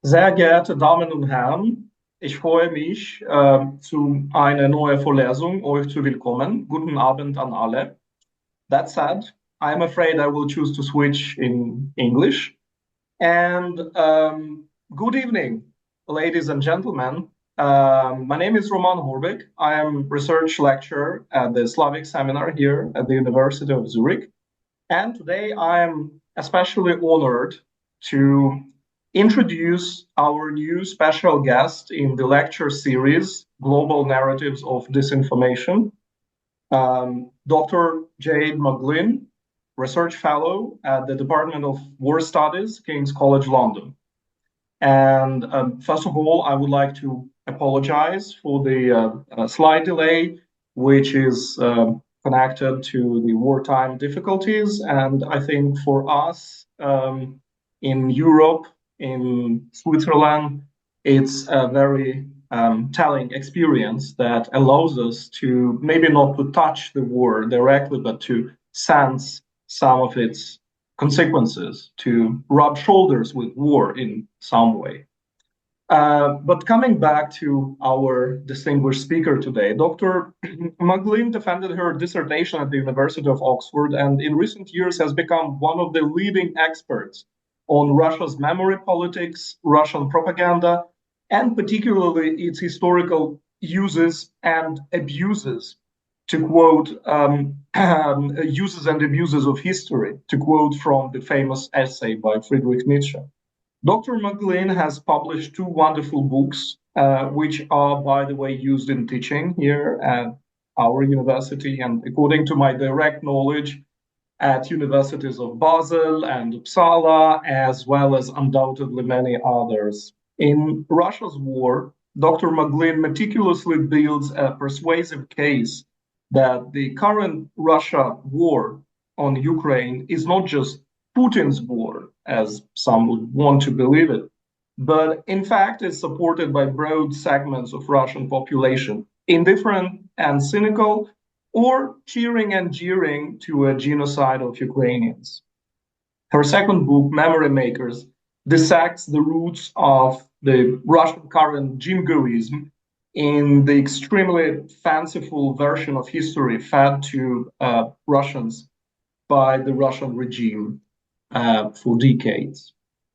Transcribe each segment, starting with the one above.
Sehr geehrte Damen und Herren, ich freue mich, zu einer neuen Vorlesung euch zu willkommen. Guten Abend an alle. That said, I'm afraid I will choose to switch in English. And good evening, ladies and gentlemen. My name is Roman Horbyk. I am research lecturer at the Slavic seminar here at the University of Zurich. And today I am especially honored to introduce our new special guest in the lecture series, Global Narratives of Disinformation, Dr. Jade McGlynn, Research Fellow at the Department of War Studies, King's College London. And first of all, I would like to apologize for the slight delay, which is connected to the wartime difficulties. And I think for us in Europe, in Switzerland, it's a very telling experience that allows us to maybe not to touch the war directly, but to sense some of its consequences, to rub shoulders with war in some way. But coming back to our distinguished speaker today, Dr. McGlynn defended her dissertation at the University of Oxford and in recent years has become one of the leading experts on Russia's memory politics, Russian propaganda, and particularly its historical uses and abuses, to quote, uses and abuses of history, to quote from the famous essay by Friedrich Nietzsche. Dr. McGlynn has published two wonderful books, which are, by the way, used in teaching here at our university, and according to my direct knowledge, at universities of Basel and Uppsala, as well as undoubtedly many others. In Russia's war, Dr. McGlynn meticulously builds a persuasive case that the current Russia war on Ukraine is not just Putin's war, as some would want to believe it, but in fact is supported by broad segments of Russian population, indifferent and cynical, or cheering and jeering to a genocide of Ukrainians. Her second book, Memory Makers, dissects the roots of the Russian current jingoism in the extremely fanciful version of history fed to Russians by the Russian regime for decades,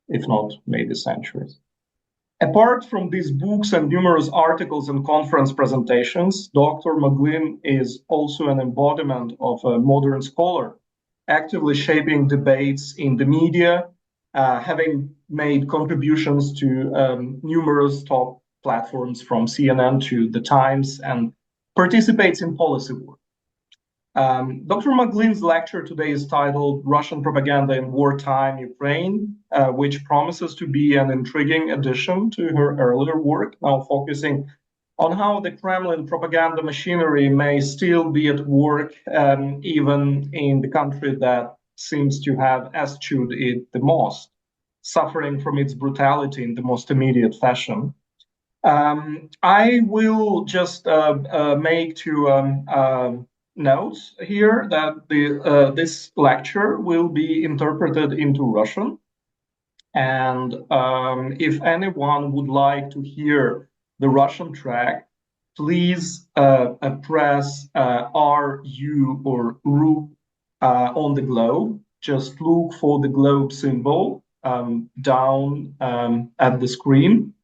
if not maybe centuries. Apart from these books and numerous articles and conference presentations, Dr. McGlynn is also an embodiment of a modern scholar, actively shaping debates in the media, having made contributions to numerous top platforms from CNN to The Times, and participates in policy work. Dr. McGlynn's lecture today is titled Russian Propaganda in Wartime Ukraine, which promises to be an intriguing addition to her earlier work, now focusing on how the Kremlin propaganda machinery may still be at work, even in the country that seems to have eschewed it the most, suffering from its brutality in the most immediate fashion. I will just make two notes here that this lecture will be interpreted into Russian. And if anyone would like to hear the Russian track, please press RU or RU on the globe. Just look for the globe symbol down at the screen.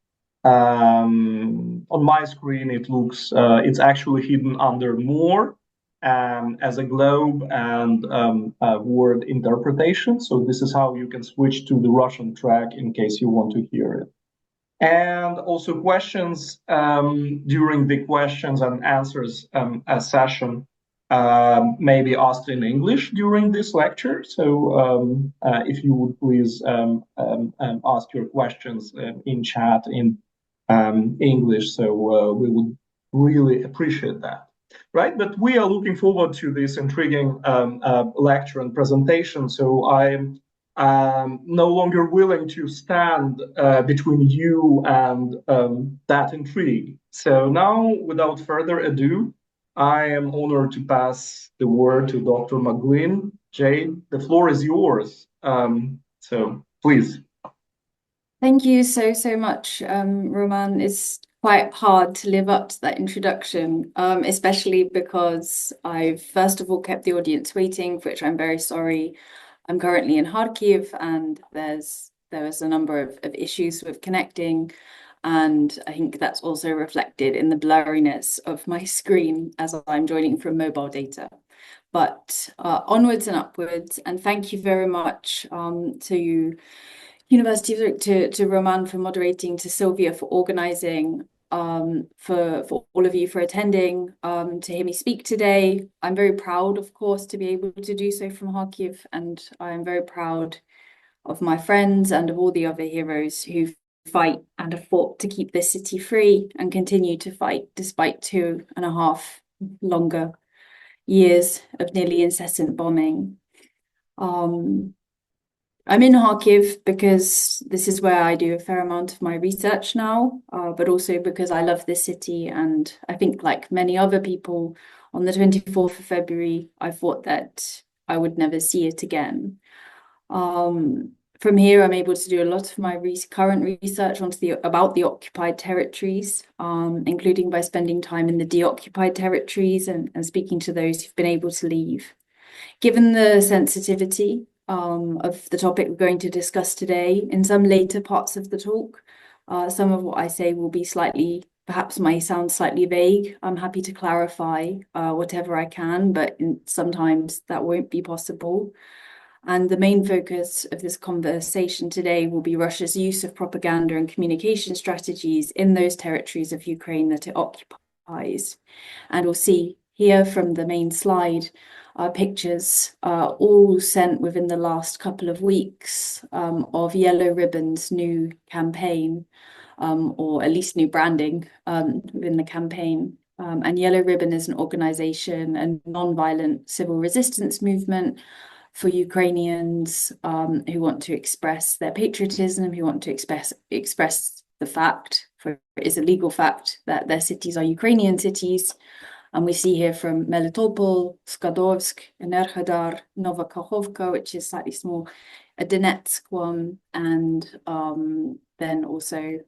On my screen, it looks, it's actually hidden under more as a globe and word interpretation. So this is how you can switch to the Russian track in case you want to hear it. And also questions during the questions and answers session may be asked in English during this lecture. So if you would please ask your questions in chat in English, so we would really appreciate that. Right, but we are looking forward to this intriguing lecture and presentation. So I'm no longer willing to stand between you and that intrigue. So now, without further ado, I am honored to pass the word to Dr. McGlynn. Jade, the floor is yours. So please. Thank you so much, Roman. It's quite hard to live up to that introduction, especially because I've first of all kept the audience waiting, for which I'm very sorry. I'm currently in Kharkiv, and there was a number of issues with connecting, and I think that's also reflected in the blurriness of my screen as I'm joining from mobile data. But onwards and upwards, and thank you very much to University of Zurich, to Roman for moderating, to Sylvia for organizing, for all of you for attending, to hear me speak today. I'm very proud, of course, to be able to do so from Kharkiv, and I'm very proud of my friends and of all the other heroes who fight and have fought to keep this city free and continue to fight despite 2.5 longer years of nearly incessant bombing. Um, I'm in Kharkiv because this is where I do a fair amount of my research now, but also because I love this city. And I think, like many other people, on the 24th of February, I thought that I would never see it again. From here, I'm able to do a lot of my current research about the occupied territories, including by spending time in the deoccupied territories and speaking to those who've been able to leave. Given the sensitivity of the topic we're going to discuss today, in some later parts of the talk, some of what I say will be perhaps may sound slightly vague. I'm happy to clarify whatever I can, but sometimes that won't be possible. And the main focus of this conversation today will be Russia's use of propaganda and communication strategies in those territories of Ukraine that it occupies. And we'll see here from the main slide pictures all sent within the last couple of weeks of Yellow Ribbon's new campaign, or at least new branding within the campaign. And Yellow Ribbon is an organization, a non-violent civil resistance movement for Ukrainians who want to express their patriotism, who want to express the fact, for it is a legal fact, that their cities are Ukrainian cities. And we see here from Melitopol, Skadovsk, Enerhodar, Novakhovka, which is slightly small, a Donetsk one, and then also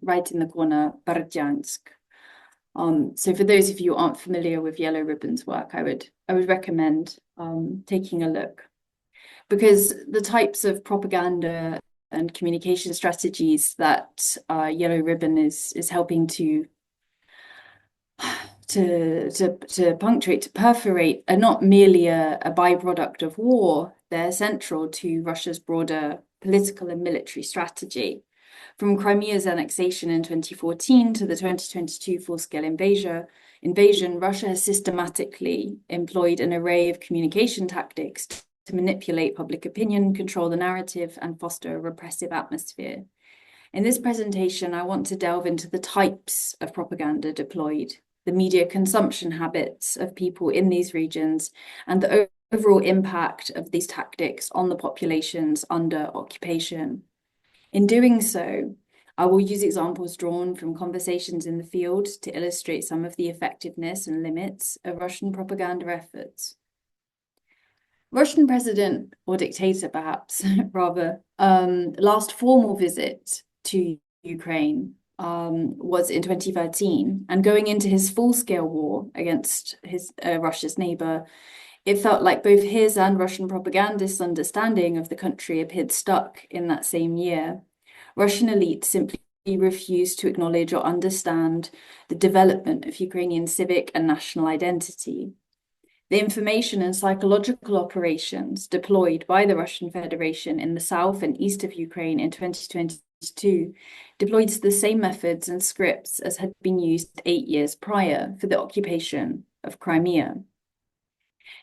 right in the corner, Berdyansk. So for those of you who aren't familiar with Yellow Ribbon's work, I would recommend taking a look, because the types of propaganda and communication strategies that Yellow Ribbon is helping to punctuate, to perforate, are not merely a byproduct of war. They're central to Russia's broader political and military strategy. From Crimea's annexation in 2014 to the 2022 full-scale invasion, Russia has systematically employed an array of communication tactics to manipulate public opinion, control the narrative, and foster a repressive atmosphere. In this presentation, I want to delve into the types of propaganda deployed, the media consumption habits of people in these regions, and the overall impact of these tactics on the populations under occupation. In doing so, I will use examples drawn from conversations in the field to illustrate some of the effectiveness and limits of Russian propaganda efforts. Russian president, or dictator perhaps, rather, last formal visit to Ukraine was in 2013, and going into his full-scale war against Russia's neighbor, it felt like both his and Russian propagandists' understanding of the country appeared stuck in that same year. Russian elites simply refused to acknowledge or understand the development of Ukrainian civic and national identity. The information and psychological operations deployed by the Russian Federation in the south and east of Ukraine in 2022 deployed the same methods and scripts as had been used 8 years prior for the occupation of Crimea.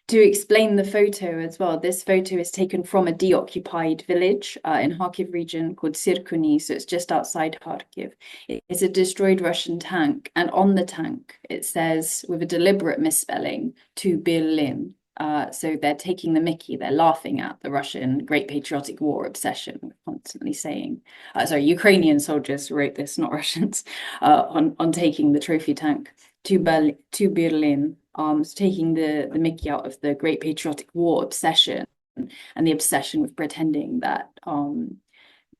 To explain the photo as well, this photo is taken from a deoccupied village in Kharkiv region called Sirkuni, so it's just outside Kharkiv. It's a destroyed Russian tank, and on the tank it says, with a deliberate misspelling, to Berlin. So they're taking the mickey, they're laughing at the Russian Great Patriotic War obsession, constantly saying, Ukrainian soldiers wrote this, not Russians, on taking the trophy tank to Berlin. Taking the mickey out of the Great Patriotic War obsession and the obsession with pretending that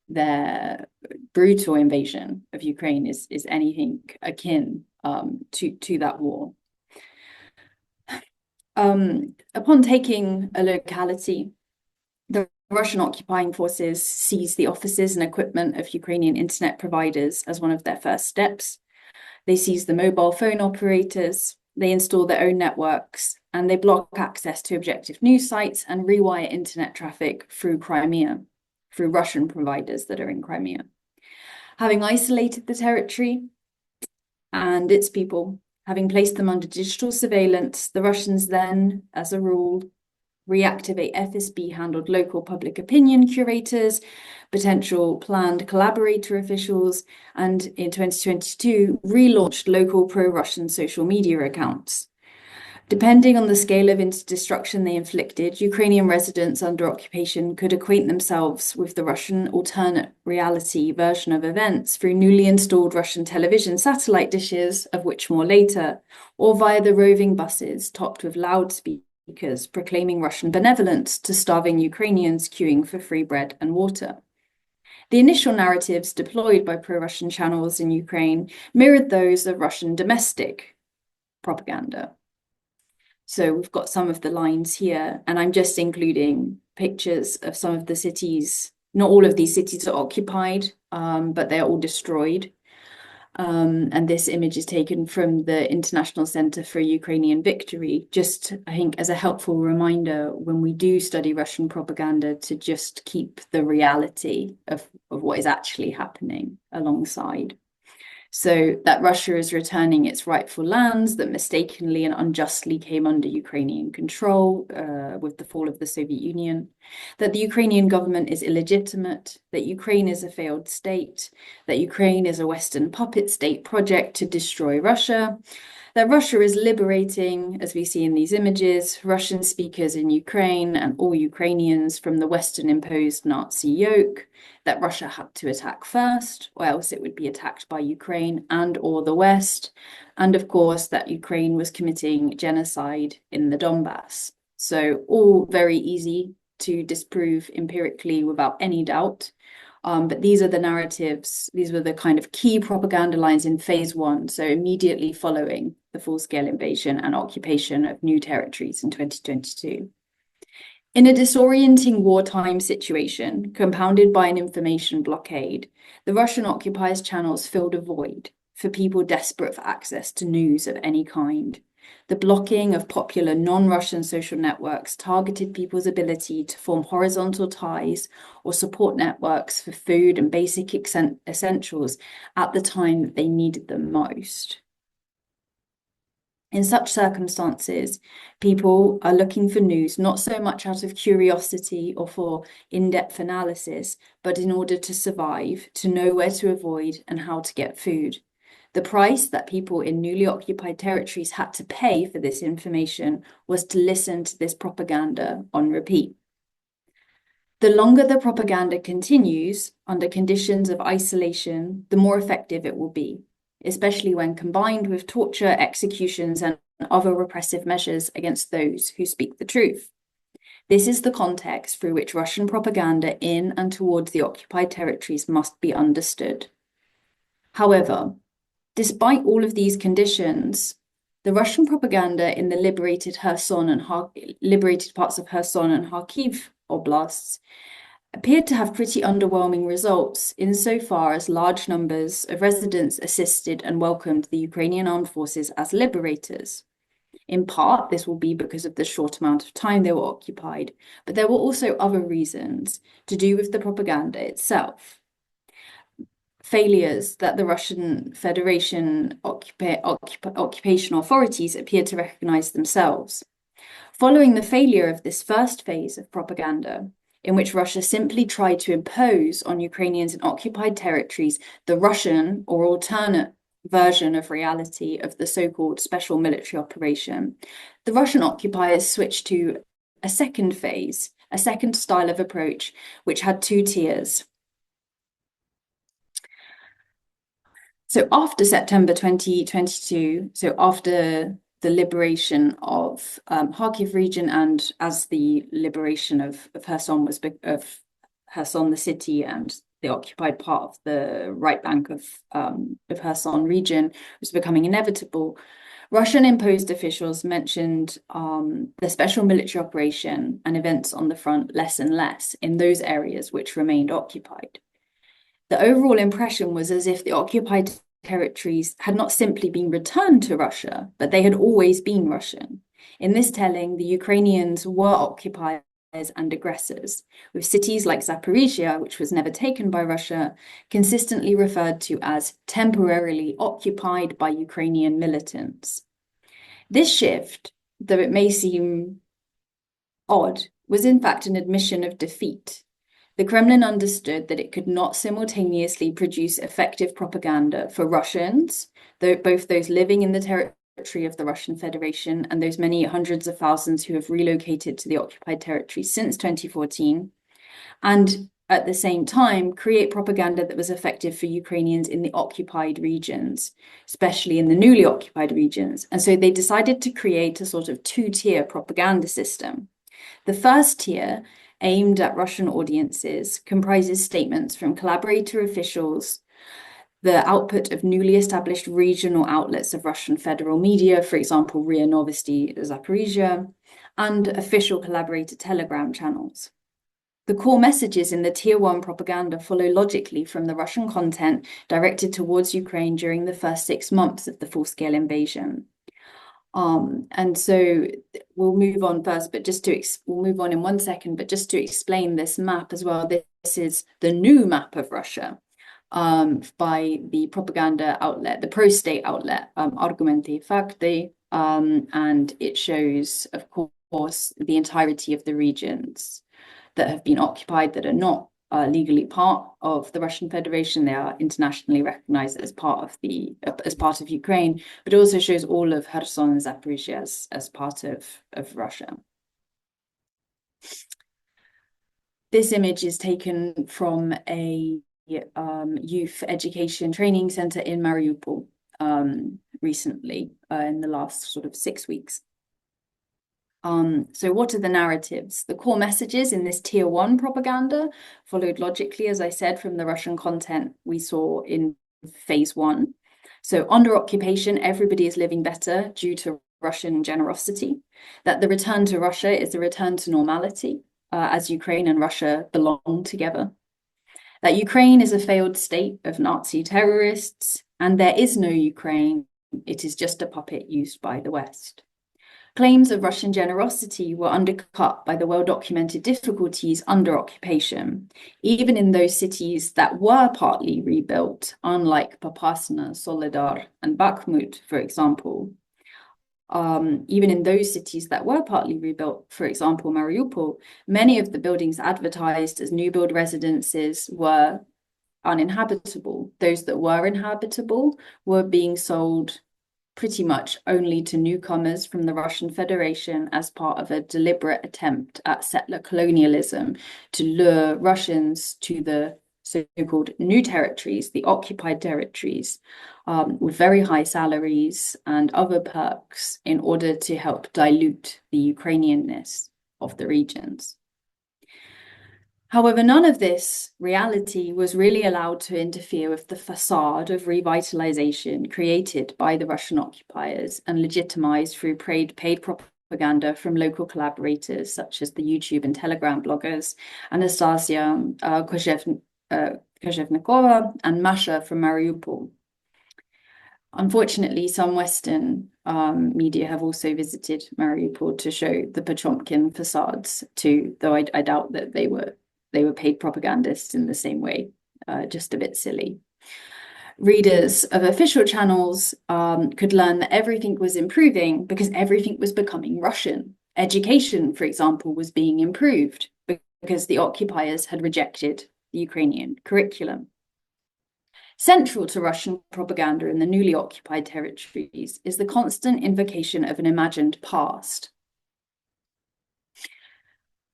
their brutal invasion of Ukraine is anything akin to that war. Upon taking a locality, the Russian occupying forces seized the offices and equipment of Ukrainian internet providers as one of their first steps. They seized the mobile phone operators, they install their own networks, and they block access to objective news sites and rewire internet traffic through Crimea, through Russian providers that are in Crimea. Having isolated the territory and its people, having placed them under digital surveillance, the Russians then, as a rule, reactivate FSB-handled local public opinion curators, potential planned collaborator officials, and in 2022, relaunched local pro-Russian social media accounts. Depending on the scale of destruction they inflicted, Ukrainian residents under occupation could acquaint themselves with the Russian alternate reality version of events through newly installed Russian television satellite dishes, of which more later, or via the roving buses topped with loudspeakers proclaiming Russian benevolence to starving Ukrainians queuing for free bread and water. The initial narratives deployed by pro-Russian channels in Ukraine mirrored those of Russian domestic propaganda. So we've got some of the lines here, and I'm just including pictures of some of the cities. Not all of these cities are occupied, but they're all destroyed. And this image is taken from the International Center for Ukrainian Victory, just, I think, as a helpful reminder when we do study Russian propaganda to just keep the reality of what is actually happening alongside. So that Russia is returning its rightful lands that mistakenly and unjustly came under Ukrainian control with the fall of the Soviet Union, that the Ukrainian government is illegitimate, that Ukraine is a failed state, that Ukraine is a Western puppet state project to destroy Russia, that Russia is liberating, as we see in these images, Russian speakers in Ukraine and all Ukrainians from the Western imposed Nazi yoke, that Russia had to attack first, or else it would be attacked by Ukraine and or the West, and of course that Ukraine was committing genocide in the Donbass. So all very easy to disprove empirically without any doubt. But these are the narratives, these were the kind of key propaganda lines in phase one, so immediately following the full-scale invasion and occupation of new territories in 2022. In a disorienting wartime situation, compounded by an information blockade, the Russian occupiers' channels filled a void for people desperate for access to news of any kind. The blocking of popular non-Russian social networks targeted people's ability to form horizontal ties or support networks for food and basic essentials at the time that they needed them most. In such circumstances, people are looking for news not so much out of curiosity or for in-depth analysis, but in order to survive, to know where to avoid and how to get food. The price that people in newly occupied territories had to pay for this information was to listen to this propaganda on repeat. The longer the propaganda continues under conditions of isolation, the more effective it will be, especially when combined with torture, executions, and other repressive measures against those who speak the truth. This is the context through which Russian propaganda in and towards the occupied territories must be understood. However, despite all of these conditions, the Russian propaganda in the liberated parts of Kherson and Kharkiv oblasts appeared to have pretty underwhelming results insofar as large numbers of residents assisted and welcomed the Ukrainian armed forces as liberators. In part, this will be because of the short amount of time they were occupied, but there were also other reasons to do with the propaganda itself. Failures that the Russian Federation occupation authorities appeared to recognize themselves. Following the failure of this first phase of propaganda, in which Russia simply tried to impose on Ukrainians in occupied territories the Russian or alternate version of reality of the so-called special military operation, the Russian occupiers switched to a second phase, a second style of approach, which had two tiers. So after September 2022, so after the liberation of Kharkiv region and as the liberation of Kherson the city and the occupied part of the right bank of Kherson region was becoming inevitable, Russian-imposed officials mentioned the special military operation and events on the front less and less in those areas which remained occupied. The overall impression was as if the occupied territories had not simply been returned to Russia, but they had always been Russian. In this telling, the Ukrainians were occupiers and aggressors, with cities like Zaporizhia, which was never taken by Russia, consistently referred to as temporarily occupied by Ukrainian militants. This shift, though it may seem odd, was in fact an admission of defeat. The Kremlin understood that it could not simultaneously produce effective propaganda for Russians, both those living in the territory of the Russian Federation and those many hundreds of thousands who have relocated to the occupied territory since 2014, and at the same time create propaganda that was effective for Ukrainians in the occupied regions, especially in the newly occupied regions. And so they decided to create a sort of two-tier propaganda system. The first tier, aimed at Russian audiences, comprises statements from collaborator officials, the output of newly established regional outlets of Russian federal media, for example, RIA Novosti Zaporizhia, and official collaborator Telegram channels. The core messages in the Tier 1 propaganda follow logically from the Russian content directed towards Ukraine during the first 6 months of the full-scale invasion. And so we'll move on first, but we'll move on in 1 second, but just to explain this map as well, this is the new map of Russia by the propaganda outlet, the pro-state outlet, Argumenty Fakty, and it shows, of course, the entirety of the regions that have been occupied that are not legally part of the Russian Federation. They are internationally recognized as part of Ukraine, but it also shows all of Kherson and Zaporizhia as part of Russia. This image is taken from a youth education training center in Mariupol recently, in the last sort of 6 weeks. So what are the narratives? The core messages in this Tier 1 propaganda followed logically, as I said, from the Russian content we saw in phase 1. So under occupation, everybody is living better due to Russian generosity, that the return to Russia is a return to normality, as Ukraine and Russia belong together, that Ukraine is a failed state of Nazi terrorists, and there is no Ukraine, it is just a puppet used by the West. Claims of Russian generosity were undercut by the well-documented difficulties under occupation, even in those cities that were partly rebuilt, unlike Popasna, Soledar, and Bakhmut, for example. Even in those cities that were partly rebuilt, for example, Mariupol, many of the buildings advertised as new build residences were uninhabitable. Those that were inhabitable were being sold pretty much only to newcomers from the Russian Federation as part of a deliberate attempt at settler colonialism to lure Russians to the so-called new territories, the occupied territories, with very high salaries and other perks in order to help dilute the Ukrainianness of the regions. However, none of this reality was really allowed to interfere with the facade of revitalization created by the Russian occupiers and legitimized through paid propaganda from local collaborators such as the YouTube and Telegram bloggers Anastasia Kozhevnikova and Masha from Mariupol. Unfortunately, some Western media have also visited Mariupol to show the Potemkin facades too, though I doubt that they were paid propagandists in the same way, just a bit silly. Readers of official channels could learn that everything was improving because everything was becoming Russian. Education, for example, was being improved because the occupiers had rejected the Ukrainian curriculum. Central to Russian propaganda in the newly occupied territories is the constant invocation of an imagined past.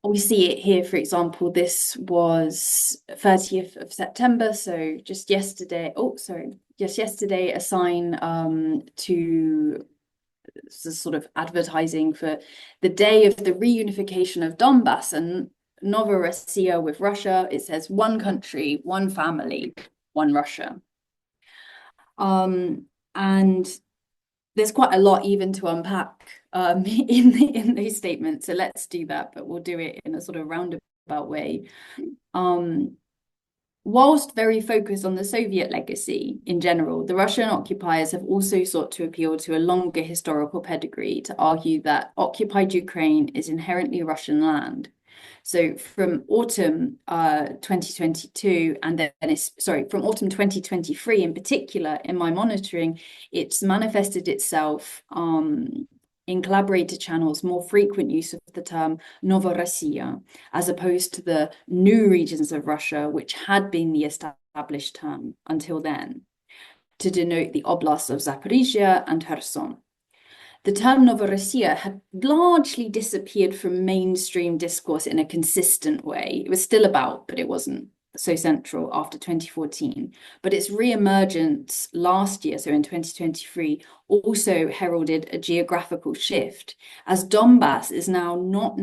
We see it here, for example, this was 30th of September, so just yesterday, a sign to sort of advertising for the day of the reunification of Donbass, and Novorossiya with Russia, it says one country, one family, one Russia. And there's quite a lot even to unpack in these statements. So let's do that, but we'll do it in a sort of roundabout way. Whilst very focused on the Soviet legacy in general, the Russian occupiers have also sought to appeal to a longer historical pedigree to argue that occupied Ukraine is inherently Russian land. So from autumn 2022, and then from autumn 2023 in particular, in my monitoring, it's manifested itself in collaborated channels, more frequent use of the term Novorossiya, as opposed to the new regions of Russia, which had been the established term until then, to denote the oblasts of Zaporizhia and Kherson. The term Novorossiya had largely disappeared from mainstream discourse in a consistent way. It was still about, but it wasn't so central after 2014. But its re-emergence last year, so in 2023, also heralded a geographical shift, as Donbass is now not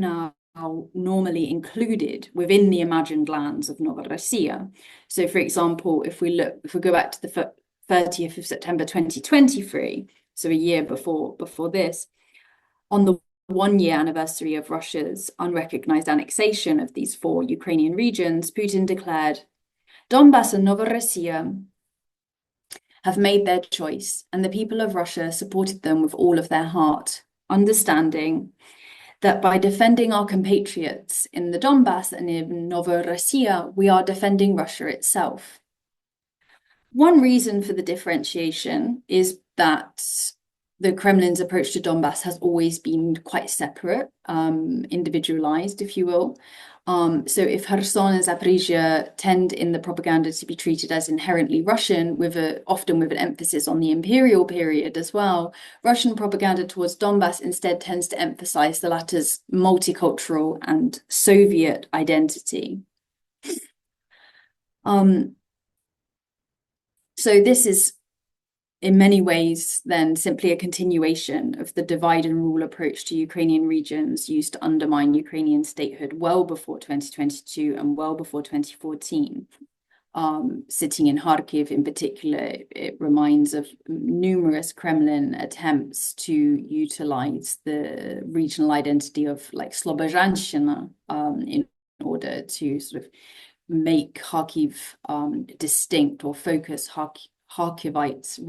normally included within the imagined lands of Novorossiya. So, for example, if we go back to the 30th of September 2023, so a year before this, on the 1-year anniversary of Russia's unrecognized annexation of these 4 Ukrainian regions, Putin declared, Donbass and Novorossiya have made their choice, and the people of Russia supported them with all of their heart, understanding that by defending our compatriots in the Donbass and in Novorossiya, we are defending Russia itself. One reason for the differentiation is that the Kremlin's approach to Donbass has always been quite separate, individualized, if you will. So if Kherson and Zaporizhia tend in the propaganda to be treated as inherently Russian, often with an emphasis on the imperial period as well, Russian propaganda towards Donbass instead tends to emphasize the latter's multicultural and Soviet identity. So this is, in many ways, then simply a continuation of the divide and rule approach to Ukrainian regions used to undermine Ukrainian statehood well before 2022 and well before 2014. Sitting in Kharkiv in particular, it reminds of numerous Kremlin attempts to utilize the regional identity of like Slobozhanщина in order to sort of make Kharkiv distinct or focus Kharkivites'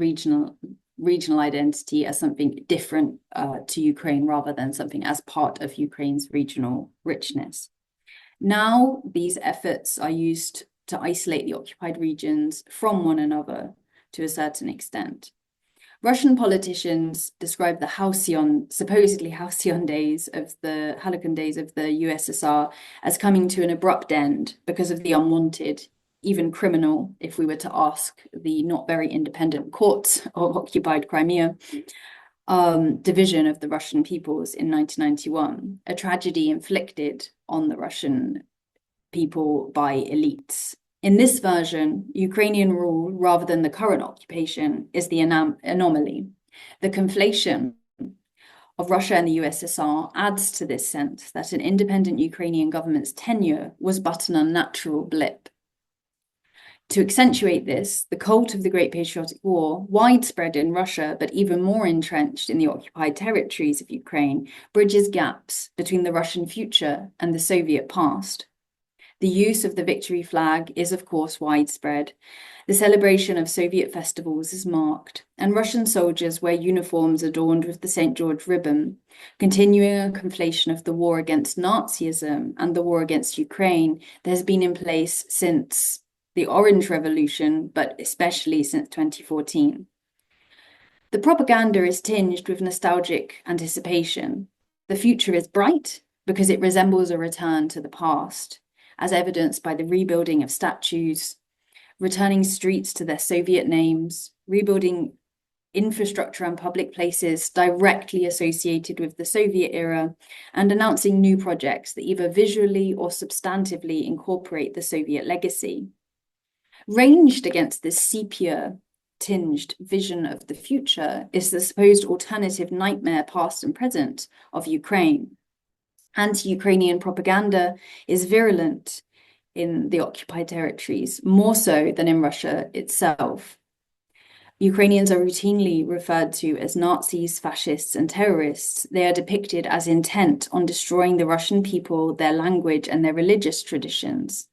regional identity as something different to Ukraine rather than something as part of Ukraine's regional richness. Now, these efforts are used to isolate the occupied regions from one another to a certain extent. Russian politicians describe the supposedly halcyon days of the USSR as coming to an abrupt end because of the unwanted, even criminal, if we were to ask the not very independent courts of occupied Crimea, division of the Russian peoples in 1991, a tragedy inflicted on the Russian people by elites. In this version, Ukrainian rule, rather than the current occupation, is the anomaly. The conflation of Russia and the USSR adds to this sense that an independent Ukrainian government's tenure was but an unnatural blip. To accentuate this, the cult of the Great Patriotic War, widespread in Russia but even more entrenched in the occupied territories of Ukraine, bridges gaps between the Russian future and the Soviet past. The use of the victory flag is, of course, widespread. The celebration of Soviet festivals is marked, and Russian soldiers wear uniforms adorned with the St. George ribbon, continuing a conflation of the war against Nazism and the war against Ukraine that has been in place since the Orange Revolution, but especially since 2014. The propaganda is tinged with nostalgic anticipation. The future is bright because it resembles a return to the past, as evidenced by the rebuilding of statues, returning streets to their Soviet names, rebuilding infrastructure and public places directly associated with the Soviet era, and announcing new projects that either visually or substantively incorporate the Soviet legacy. Ranged against this sepia-tinged vision of the future is the supposed alternative nightmare past and present of Ukraine. Anti-Ukrainian propaganda is virulent in the occupied territories, more so than in Russia itself. Ukrainians are routinely referred to as Nazis, fascists, and terrorists. They are depicted as intent on destroying the Russian people, their language, and their religious traditions.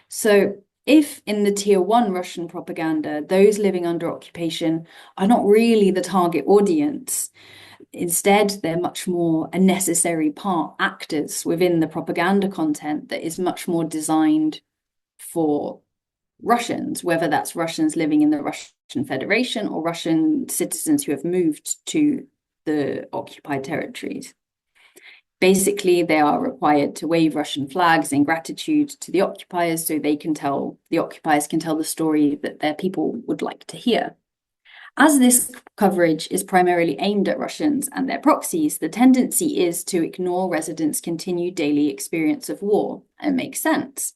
So, if in the tier one Russian propaganda, those living under occupation are not really the target audience, instead, they're much more a necessary part, actors within the propaganda content that is much more designed for Russians, whether that's Russians living in the Russian Federation or Russian citizens who have moved to the occupied territories. Basically, they are required to wave Russian flags in gratitude to the occupiers so the occupiers can tell the story that their people would like to hear. As this coverage is primarily aimed at Russians and their proxies, the tendency is to ignore residents' continued daily experience of war. It makes sense.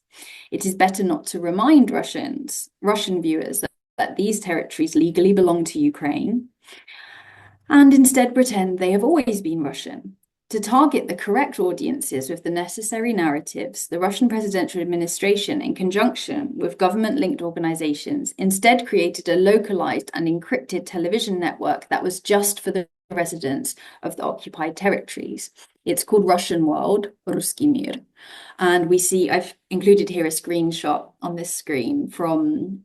It is better not to remind Russian viewers that these territories legally belong to Ukraine, and instead pretend they have always been Russian. To target the correct audiences with the necessary narratives, the Russian presidential administration, in conjunction with government-linked organizations, instead created a localized and encrypted television network that was just for the residents of the occupied territories. It's called Russian World, Ruski Mir. And we see, I've included here a screenshot on this screen from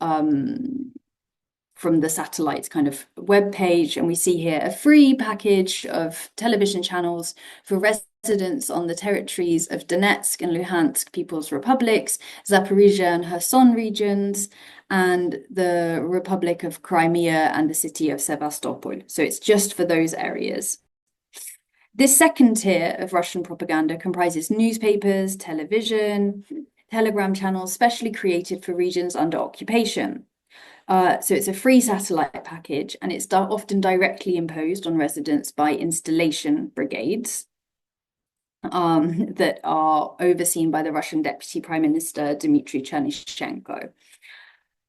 the satellite's kind of web page, and we see here a free package of television channels for residents on the territories of Donetsk and Luhansk People's Republics, Zaporizhia and Kherson regions, and the Republic of Crimea and the city of Sevastopol. So it's just for those areas. This second tier of Russian propaganda comprises newspapers, television, telegram channels specially created for regions under occupation. So it's a free satellite package, and it's often directly imposed on residents by installation brigades that are overseen by the Russian Deputy Prime Minister Dmitry Chernyshenko.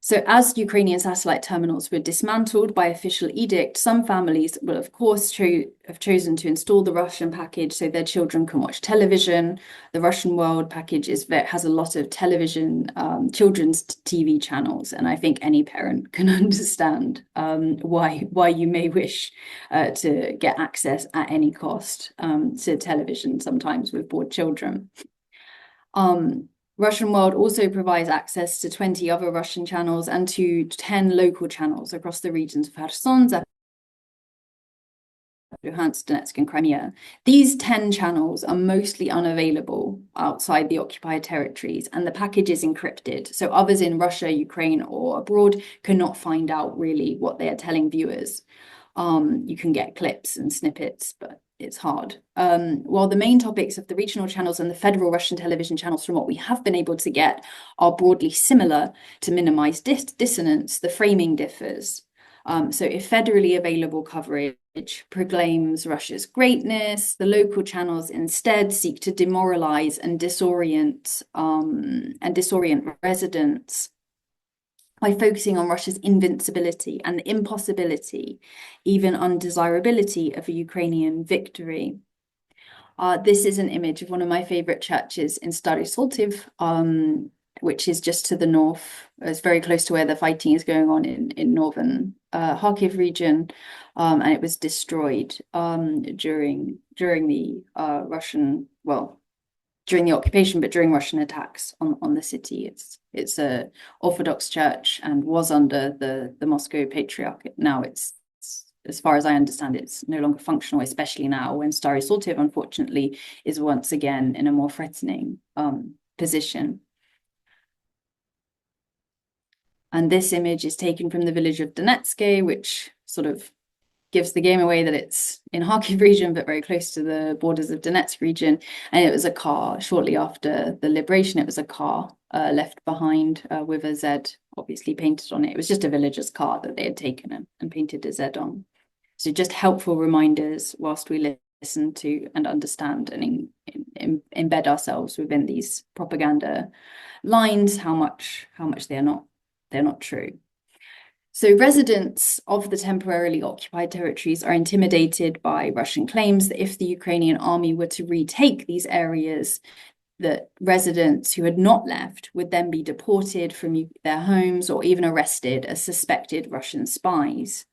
So as Ukrainian satellite terminals were dismantled by official edict, some families will, of course, have chosen to install the Russian package so their children can watch television. The Russian World package has a lot of television, children's TV channels, and I think any parent can understand why you may wish to get access at any cost to television, sometimes with bored children. Russian World also provides access to 20 other Russian channels and to 10 local channels across the regions of Kherson, Luhansk, Donetsk, and Crimea. These 10 channels are mostly unavailable outside the occupied territories, and the package is encrypted. So others in Russia, Ukraine, or abroad cannot find out really what they are telling viewers. You can get clips and snippets, but it's hard. While the main topics of the regional channels and the federal Russian television channels, from what we have been able to get, are broadly similar to minimize dissonance, the framing differs. So if federally available coverage proclaims Russia's greatness, the local channels instead seek to demoralize and disorient residents by focusing on Russia's invincibility and the impossibility, even undesirability, of a Ukrainian victory. This is an image of one of my favorite churches in Stary Soltiv, which is just to the north. It's very close to where the fighting is going on in northern Kharkiv region, and it was destroyed during the during the occupation, but during Russian attacks on the city. It's a Orthodox church and was under the Moscow Patriarchate. Now it's, as far as I understand, it's no longer functional, especially now when Stary Soltiv, unfortunately, is once again in a more threatening position. And this image is taken from the village of Donetsk, which sort of gives the game away that it's in Kharkiv region, but very close to the borders of Donetsk region. And it was a car, shortly after the liberation, it was a car left behind with a Z obviously painted on it. It was just a villager's car that they had taken and painted a Z on. So just helpful reminders whilst we listen to and understand and embed ourselves within these propaganda lines, how much they're not true. So residents of the temporarily occupied territories are intimidated by Russian claims that if the Ukrainian army were to retake these areas, that residents who had not left would then be deported from their homes or even arrested as suspected Russian spies.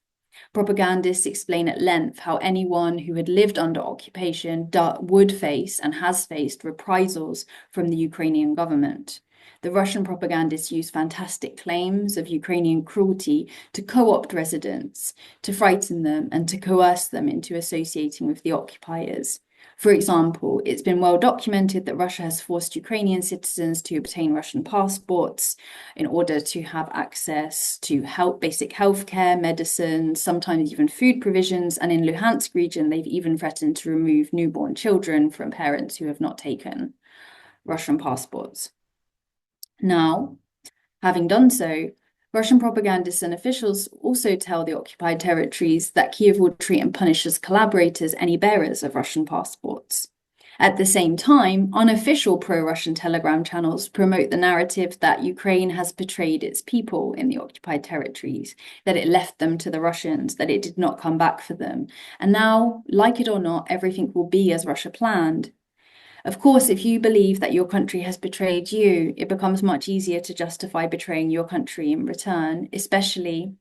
Propagandists explain at length how anyone who had lived under occupation would face and has faced reprisals from the Ukrainian government. The Russian propagandists use fantastic claims of Ukrainian cruelty to co-opt residents, to frighten them, and to coerce them into associating with the occupiers. For example, it's been well documented that Russia has forced Ukrainian citizens to obtain Russian passports in order to have access to basic healthcare, medicine, sometimes even food provisions. And in Luhansk region, they've even threatened to remove newborn children from parents who have not taken Russian passports. Now, having done so, Russian propagandists and officials also tell the occupied territories that Kiev will treat and punish as collaborators any bearers of Russian passports. At the same time, unofficial pro-Russian Telegram channels promote the narrative that Ukraine has betrayed its people in the occupied territories, that it left them to the Russians, that it did not come back for them. And now, like it or not, everything will be as Russia planned. Of course, if you believe that your country has betrayed you, it becomes much easier to justify betraying your country in return, especially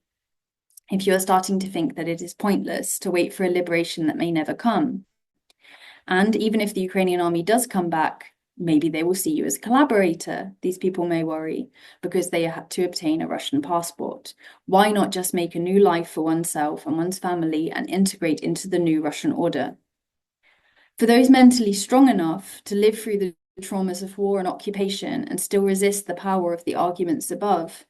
if you are starting to think that it is pointless to wait for a liberation that may never come. And even if the Ukrainian army does come back, maybe they will see you as a collaborator. These people may worry because they had to obtain a Russian passport. Why not just make a new life for oneself and one's family and integrate into the new Russian order? For those mentally strong enough to live through the traumas of war and occupation and still resist the power of the arguments above,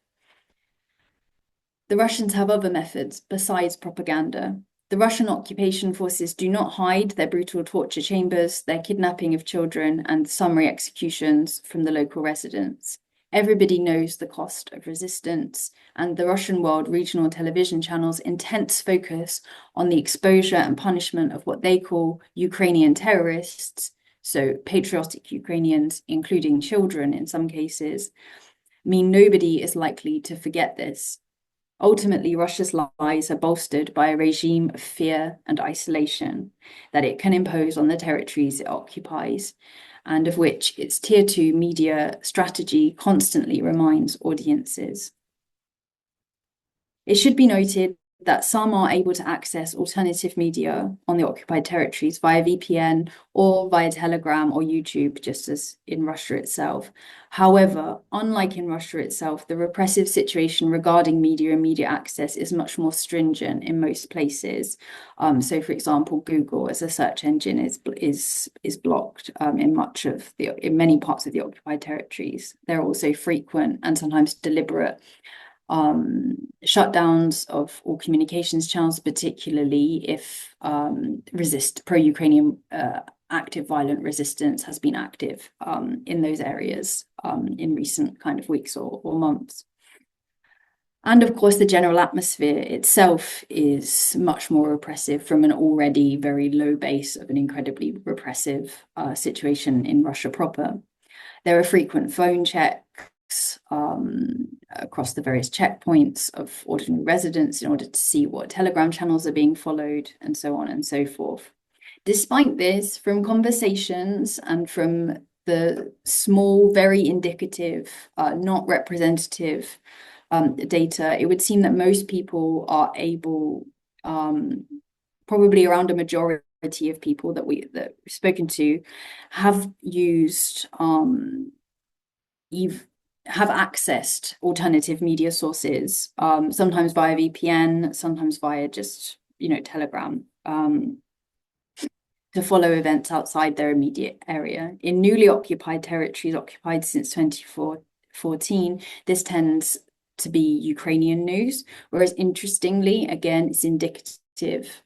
the Russians have other methods besides propaganda. The Russian occupation forces do not hide their brutal torture chambers, their kidnapping of children, and summary executions from the local residents. Everybody knows the cost of resistance, and the Russian world regional television channels' intense focus on the exposure and punishment of what they call Ukrainian terrorists, so patriotic Ukrainians, including children in some cases, mean nobody is likely to forget this. Ultimately, Russia's lies are bolstered by a regime of fear and isolation that it can impose on the territories it occupies, and of which its Tier 2 media strategy constantly reminds audiences. It should be noted that some are able to access alternative media on the occupied territories via VPN or via Telegram or YouTube, just as in Russia itself. However, unlike in Russia itself, the repressive situation regarding media and media access is much more stringent in most places. So, for example, Google as a search engine is blocked in many parts of the occupied territories. There are also frequent and sometimes deliberate shutdowns of all communications channels, particularly if pro-Ukrainian active violent resistance has been active in those areas in recent kind of weeks or months. And of course, the general atmosphere itself is much more repressive from an already very low base of an incredibly repressive situation in Russia proper. There are frequent phone checks across the various checkpoints of ordinary residents in order to see what Telegram channels are being followed, and so on and so forth. Despite this, from conversations and from the small, very indicative, not representative data, it would seem that most people are able, probably around a majority of people that we've spoken to, have used have accessed alternative media sources, sometimes via VPN, sometimes via just, Telegram, to follow events outside their immediate area. In newly occupied territories occupied since 2014, this tends to be Ukrainian news, whereas interestingly, again, it's indicative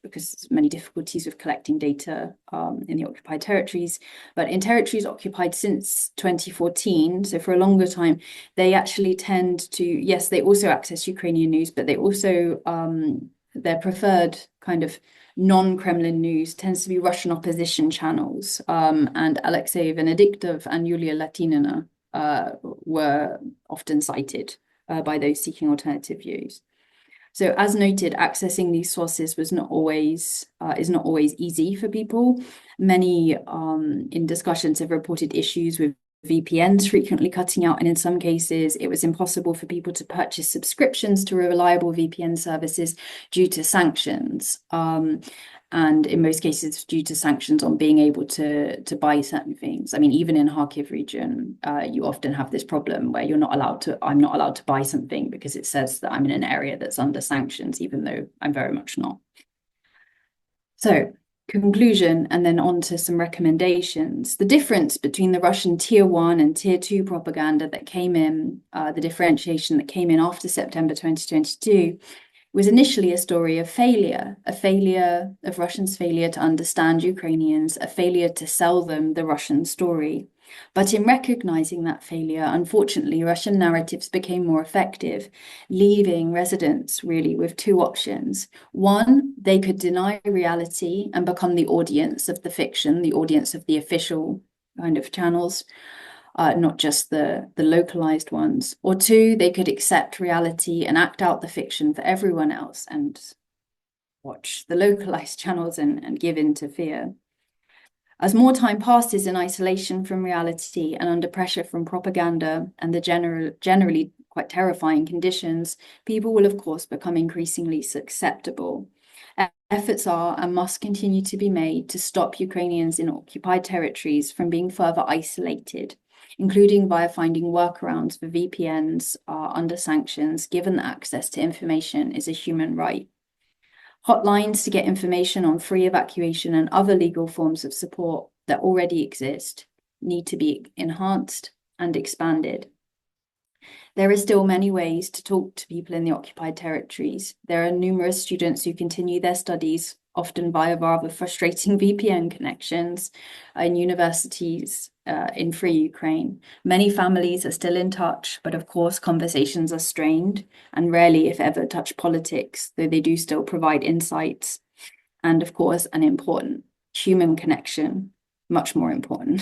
because there's many difficulties with collecting data in the occupied territories, but in territories occupied since 2014, so for a longer time, they actually tend to, yes, they also access Ukrainian news, but they also, their preferred kind of non-Kremlin news tends to be Russian opposition channels, and Alexei Venediktov and Yulia Latinina were often cited by those seeking alternative views. So as noted, accessing these sources was not always is not always easy for people. Many in discussions have reported issues with VPNs frequently cutting out, and in some cases it was impossible for people to purchase subscriptions to reliable VPN services due to sanctions. And in most cases due to sanctions on being able to buy certain things. I mean, even in Kharkiv region, you often have this problem where I'm not allowed to buy something because it says that I'm in an area that's under sanctions, even though I'm very much not. So conclusion, and then on to some recommendations. The difference between the Russian tier 1 and tier 2 propaganda that came in, the differentiation that came in after September 2022, was initially a story of failure of Russians' failure to understand Ukrainians, a failure to sell them the Russian story. But in recognizing that failure, unfortunately, Russian narratives became more effective, leaving residents really with two options. One, they could deny reality and become the audience of the fiction, the audience of the official kind of channels, not just the localized ones. Or two, they could accept reality and act out the fiction for everyone else and watch the localized channels and give in to fear. As more time passes in isolation from reality and under pressure from propaganda and the generally quite terrifying conditions, people will, of course, become increasingly susceptible. Efforts are and must continue to be made to stop Ukrainians in occupied territories from being further isolated, including via finding workarounds for VPNs under sanctions, given that access to information is a human right. Hotlines to get information on free evacuation and other legal forms of support that already exist need to be enhanced and expanded. There are still many ways to talk to people in the occupied territories. There are numerous students who continue their studies, often via rather frustrating VPN connections in universities in free Ukraine. Many families are still in touch, but of course conversations are strained and rarely, if ever, touch politics, though they do still provide insights. And of course, an important human connection, much more important.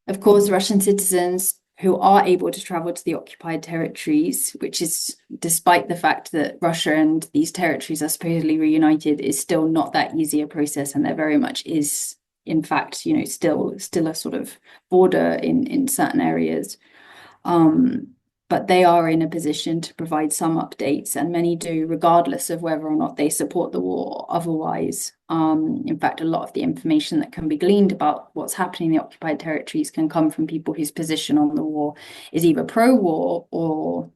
Of course, Russian citizens who are able to travel to the occupied territories, which is despite the fact that Russia and these territories are supposedly reunited, is still not that easy a process, and there very much is, in fact, still a sort of border in certain areas. But they are in a position to provide some updates, and many do, regardless of whether or not they support the war or otherwise. In fact, a lot of the information that can be gleaned about what's happening in the occupied territories can come from people whose position on the war is either pro-war or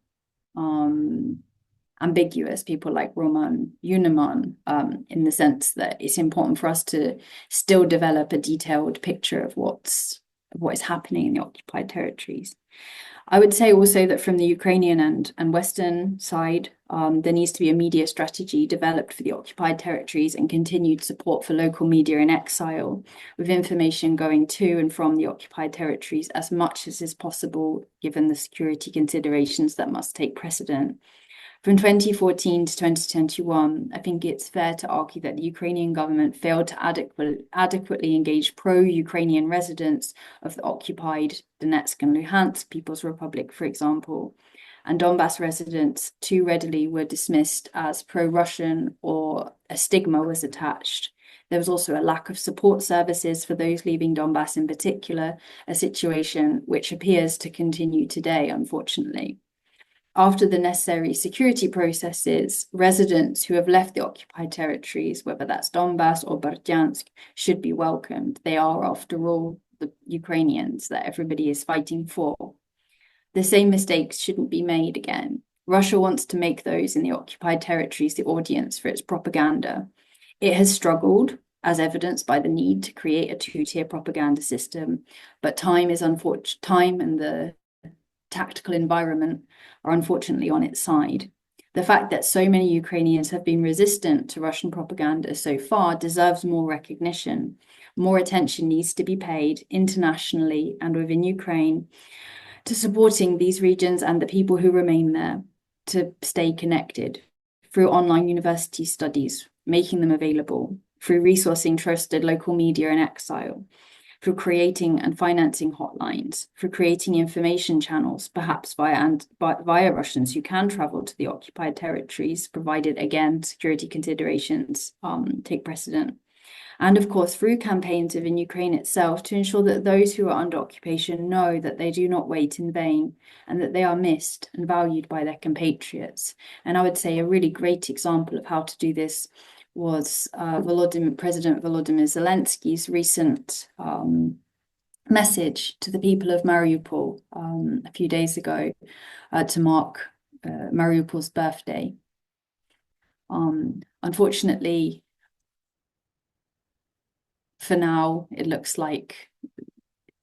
ambiguous, people like Roman Yunaman, in the sense that it's important for us to still develop a detailed picture of what is happening in the occupied territories. I would say also that from the Ukrainian and Western side, there needs to be a media strategy developed for the occupied territories and continued support for local media in exile, with information going to and from the occupied territories as much as is possible, given the security considerations that must take precedent. From 2014 to 2021, I think it's fair to argue that the Ukrainian government failed to adequately engage pro-Ukrainian residents of the occupied Donetsk and Luhansk People's Republic, for example, and Donbass residents too readily were dismissed as pro-Russian or a stigma was attached. There was also a lack of support services for those leaving Donbass in particular, a situation which appears to continue today, unfortunately. After the necessary security processes, residents who have left the occupied territories, whether that's Donbass or Berdyansk, should be welcomed. They are, after all, the Ukrainians that everybody is fighting for. The same mistakes shouldn't be made again. Russia wants to make those in the occupied territories the audience for its propaganda. It has struggled, as evidenced by the need to create a two-tier propaganda system, but time and the tactical environment are unfortunately on its side. The fact that so many Ukrainians have been resistant to Russian propaganda so far deserves more recognition. More attention needs to be paid internationally and within Ukraine to supporting these regions and the people who remain there to stay connected through online university studies, making them available, through resourcing trusted local media in exile, through creating and financing hotlines, through creating information channels, perhaps via Russians who can travel to the occupied territories, provided, again, security considerations take precedent. And of course, through campaigns within Ukraine itself to ensure that those who are under occupation know that they do not wait in vain and that they are missed and valued by their compatriots. And I would say a really great example of how to do this was President Volodymyr Zelensky's recent message to the people of Mariupol a few days ago to mark Mariupol's birthday. Unfortunately, for now, it looks like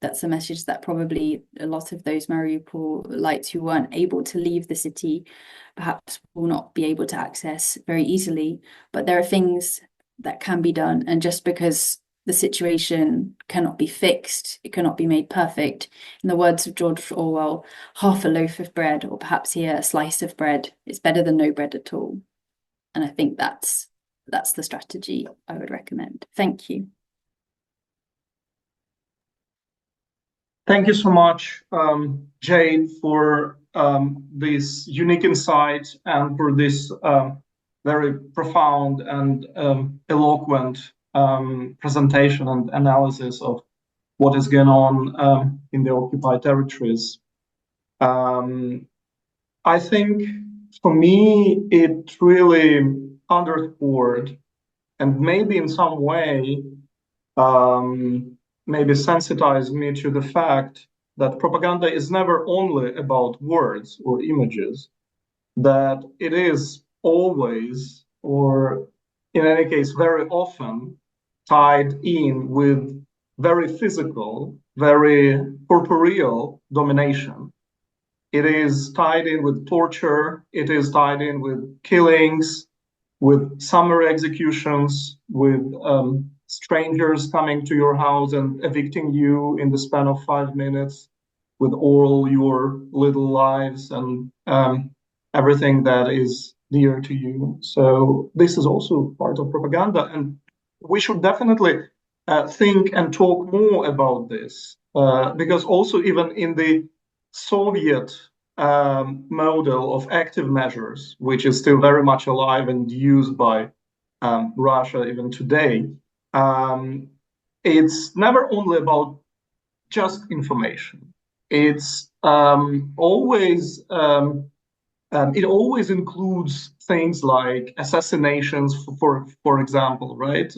that's a message that probably a lot of those Mariupolites who weren't able to leave the city perhaps will not be able to access very easily. But there are things that can be done. And just because the situation cannot be fixed, it cannot be made perfect. In the words of George Orwell, half a loaf of bread, or perhaps here a slice of bread, is better than no bread at all. And I think that's the strategy I would recommend. Thank you. Thank you so much, Jade, for this unique insight and for this very profound and eloquent presentation and analysis of what is going on in the occupied territories. I think for me, it really underscored and maybe in some way maybe sensitized me to the fact that propaganda is never only about words or images, that it is always, or in any case, very often tied in with very physical, very corporeal domination. It is tied in with torture, it is tied in with killings, with summary executions, with strangers coming to your house and evicting you in the span of 5 minutes, with all your little lives and everything that is dear to you. So this is also part of propaganda, and we should definitely think and talk more about this, because also even in the Soviet model of active measures, which is still very much alive and used by Russia even today, it's never only about just information. It's always it always includes things like assassinations, for example, right?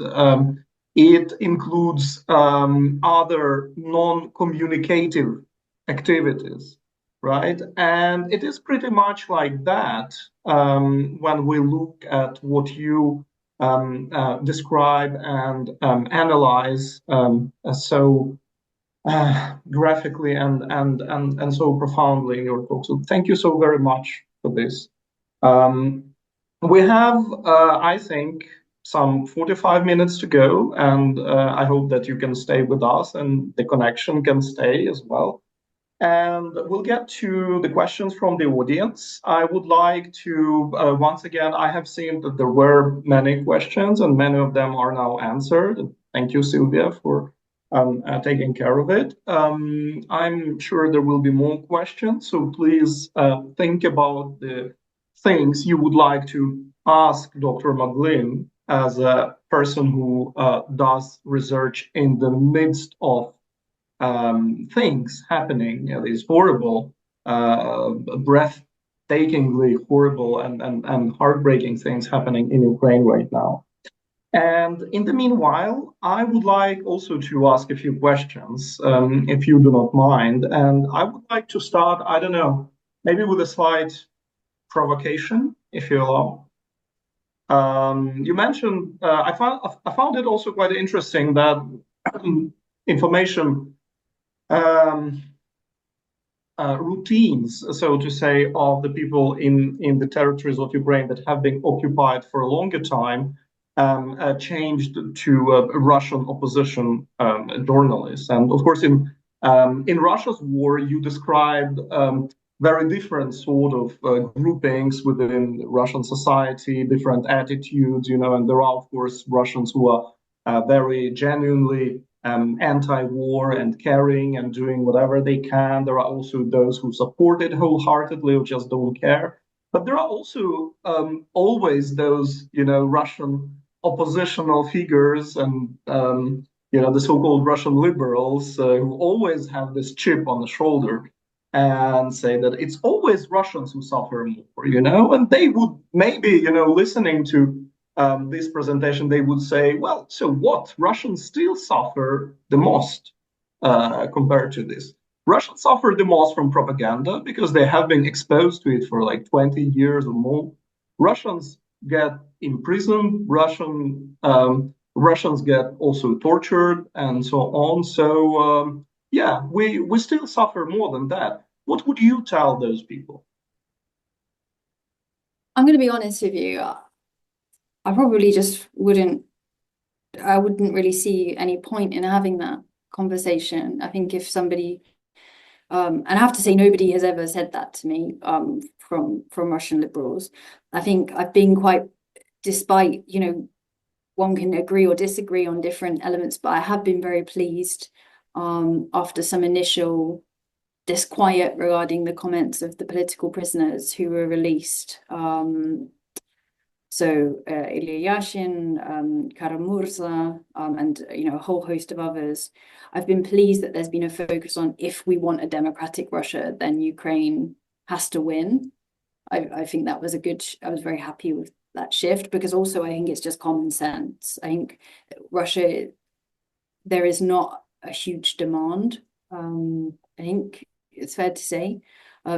It includes other non-communicative activities, right? And it is pretty much like that when we look at what you describe and analyze so graphically and so profoundly in your talk. So thank you so very much for this. We have, I think, some 45 minutes to go, and I hope that you can stay with us and the connection can stay as well. And we'll get to the questions from the audience. I would like to, once again, I have seen that there were many questions and many of them are now answered. Thank you, Sylvia, for taking care of it. I'm sure there will be more questions, so please think about the things you would like to ask Dr. McGlynn as a person who does research in the midst of things happening, these horrible, breathtakingly horrible and heartbreaking things happening in Ukraine right now. And in the meanwhile, I would like also to ask a few questions, if you do not mind. And I would like to start, I don't know, maybe with a slight provocation, if you allow. You mentioned, I found it also quite interesting that information routines, so to say, of the people in the territories of Ukraine that have been occupied for a longer time changed to Russian opposition journalists. And of course, in Russia's war, you described very different sort of groupings within Russian society, different attitudes, and there are, of course, Russians who are very genuinely anti-war and caring and doing whatever they can. There are also those who support it wholeheartedly or just don't care. But there are also always those, Russian oppositional figures and, the so-called Russian liberals who always have this chip on the shoulder and say that it's always Russians who suffer more, and they would maybe, listening to this presentation, they would say, well, so what? Russians still suffer the most compared to this. Russians suffer the most from propaganda because they have been exposed to it for like 20 years or more. Russians get imprisoned, Russians get also tortured and so on. So yeah, we still suffer more than that. What would you tell those people? I'm going to be honest with you. I probably just wouldn't really see any point in having that conversation. I think if somebody, and I have to say, nobody has ever said that to me from Russian liberals. I think I've been quite, despite, one can agree or disagree on different elements, but I have been very pleased after some initial disquiet regarding the comments of the political prisoners who were released. So Ilya Yashin, Kara-Murza, and a whole host of others. I've been pleased that there's been a focus on, if we want a democratic Russia, then Ukraine has to win. I think that was I was very happy with that shift, because also I think it's just common sense. I think Russia, there is not a huge demand. I think it's fair to say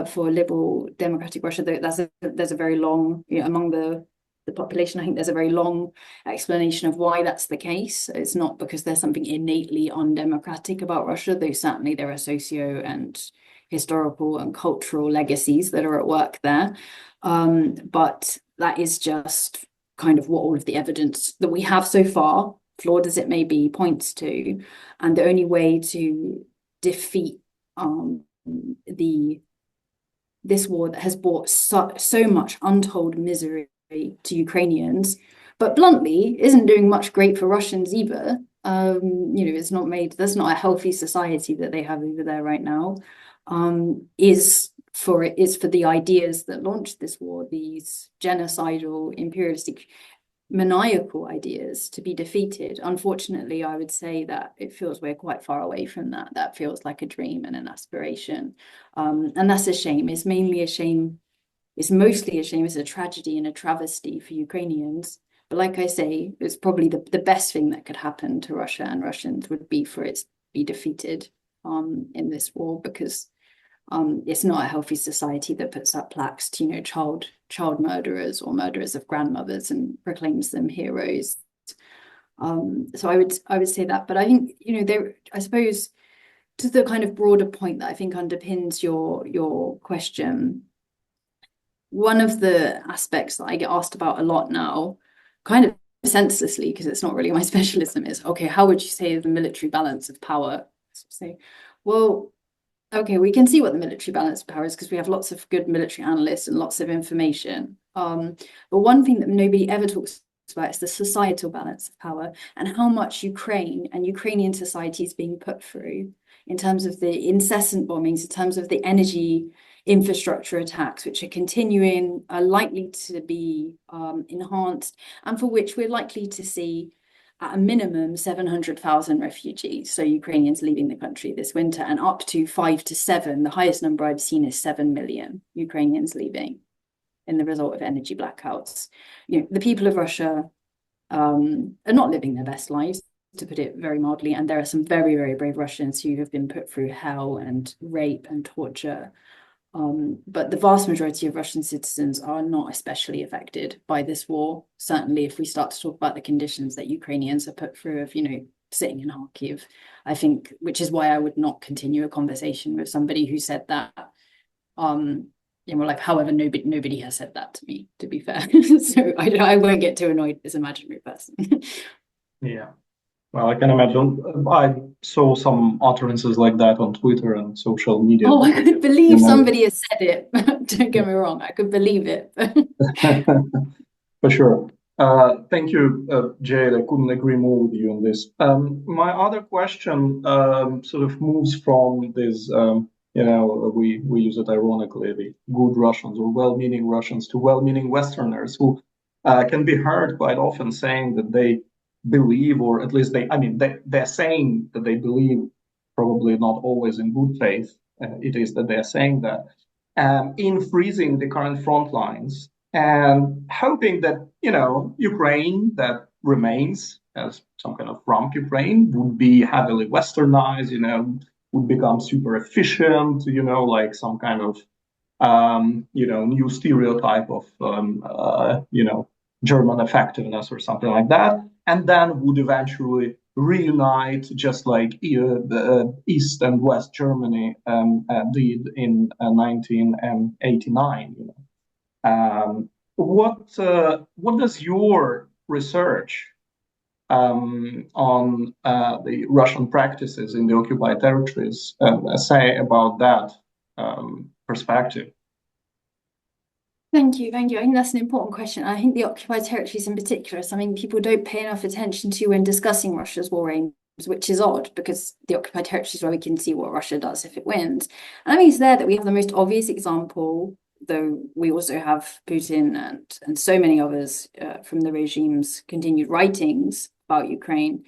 for liberal democratic Russia, there's a very long, among the population, I think there's a very long explanation of why that's the case. It's not because there's something innately undemocratic about Russia, though certainly there are socio and historical and cultural legacies that are at work there. But that is just kind of what all of the evidence that we have so far, flawed as it may be, points to. And the only way to defeat this war that has brought so much untold misery to Ukrainians, but bluntly isn't doing much great for Russians either. It's not that's not a healthy society that they have over there right now. Is for the ideas that launched this war, these genocidal, imperialistic, maniacal ideas, to be defeated. Unfortunately, I would say that it feels we're quite far away from that. That feels like a dream and an aspiration. And that's a shame. It's mainly a shame. It's mostly a shame. It's a tragedy and a travesty for Ukrainians. But like I say, it's probably the best thing that could happen to Russia and Russians would be for it to be defeated in this war, because it's not a healthy society that puts up plaques to, child murderers or murderers of grandmothers and proclaims them heroes. So I would say that. But I think, I suppose, to the kind of broader point that I think underpins your question, one of the aspects that I get asked about a lot now, kind of senselessly, because it's not really my specialism, is, okay, how would you say the military balance of power? Say, well, okay, we can see what the military balance of power is because we have lots of good military analysts and lots of information. But one thing that nobody ever talks about is the societal balance of power, and how much Ukraine and Ukrainian society is being put through in terms of the incessant bombings, in terms of the energy infrastructure attacks, which are continuing, are likely to be enhanced, and for which we're likely to see at a minimum 700,000 refugees, so Ukrainians leaving the country this winter, and up to 5 to 7. The highest number I've seen is 7 million Ukrainians leaving in the result of energy blackouts. The people of Russia are not living their best lives, to put it very mildly, and there are some very, very brave Russians who have been put through hell and rape and torture. But the vast majority of Russian citizens are not especially affected by this war. Certainly, if we start to talk about the conditions that Ukrainians are put through of, sitting in Kharkiv, I think, which is why I would not continue a conversation with somebody who said that. However, nobody has said that to me, to be fair. So I won't get too annoyed, this imaginary person. Yeah. Well, I can imagine. I saw some utterances like that on Twitter and social media. Oh, I could believe somebody has said it. Don't get me wrong, I could believe it. For sure. Thank you, Jade. I couldn't agree more with you on this. My other question sort of moves from this, we use it ironically, the good Russians or well-meaning Russians to well-meaning Westerners who can be heard quite often saying that they believe, or at least they're saying that they believe, probably not always in good faith. It is that they're saying that in freezing the current front lines and hoping that, Ukraine that remains as some kind of rump Ukraine would be heavily westernized, would become super efficient, like some kind of, new stereotype of, German effectiveness or something like that, and then would eventually reunite just like the East and West Germany did in 1989. What does your research on the Russian practices in the occupied territories say about that perspective? Thank you. I think that's an important question. I think the occupied territories in particular is something people don't pay enough attention to when discussing Russia's war aims, which is odd because the occupied territories is where we can see what Russia does if it wins. And I think it's there that we have the most obvious example, though we also have Putin and so many others from the regime's continued writings about Ukraine,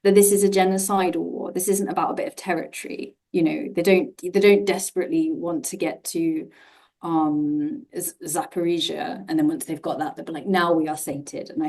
that this is a genocidal war. This isn't about a bit of territory. They don't desperately want to get to Zaporizhia, and then once they've got that, they'll be like, now we are sated. And I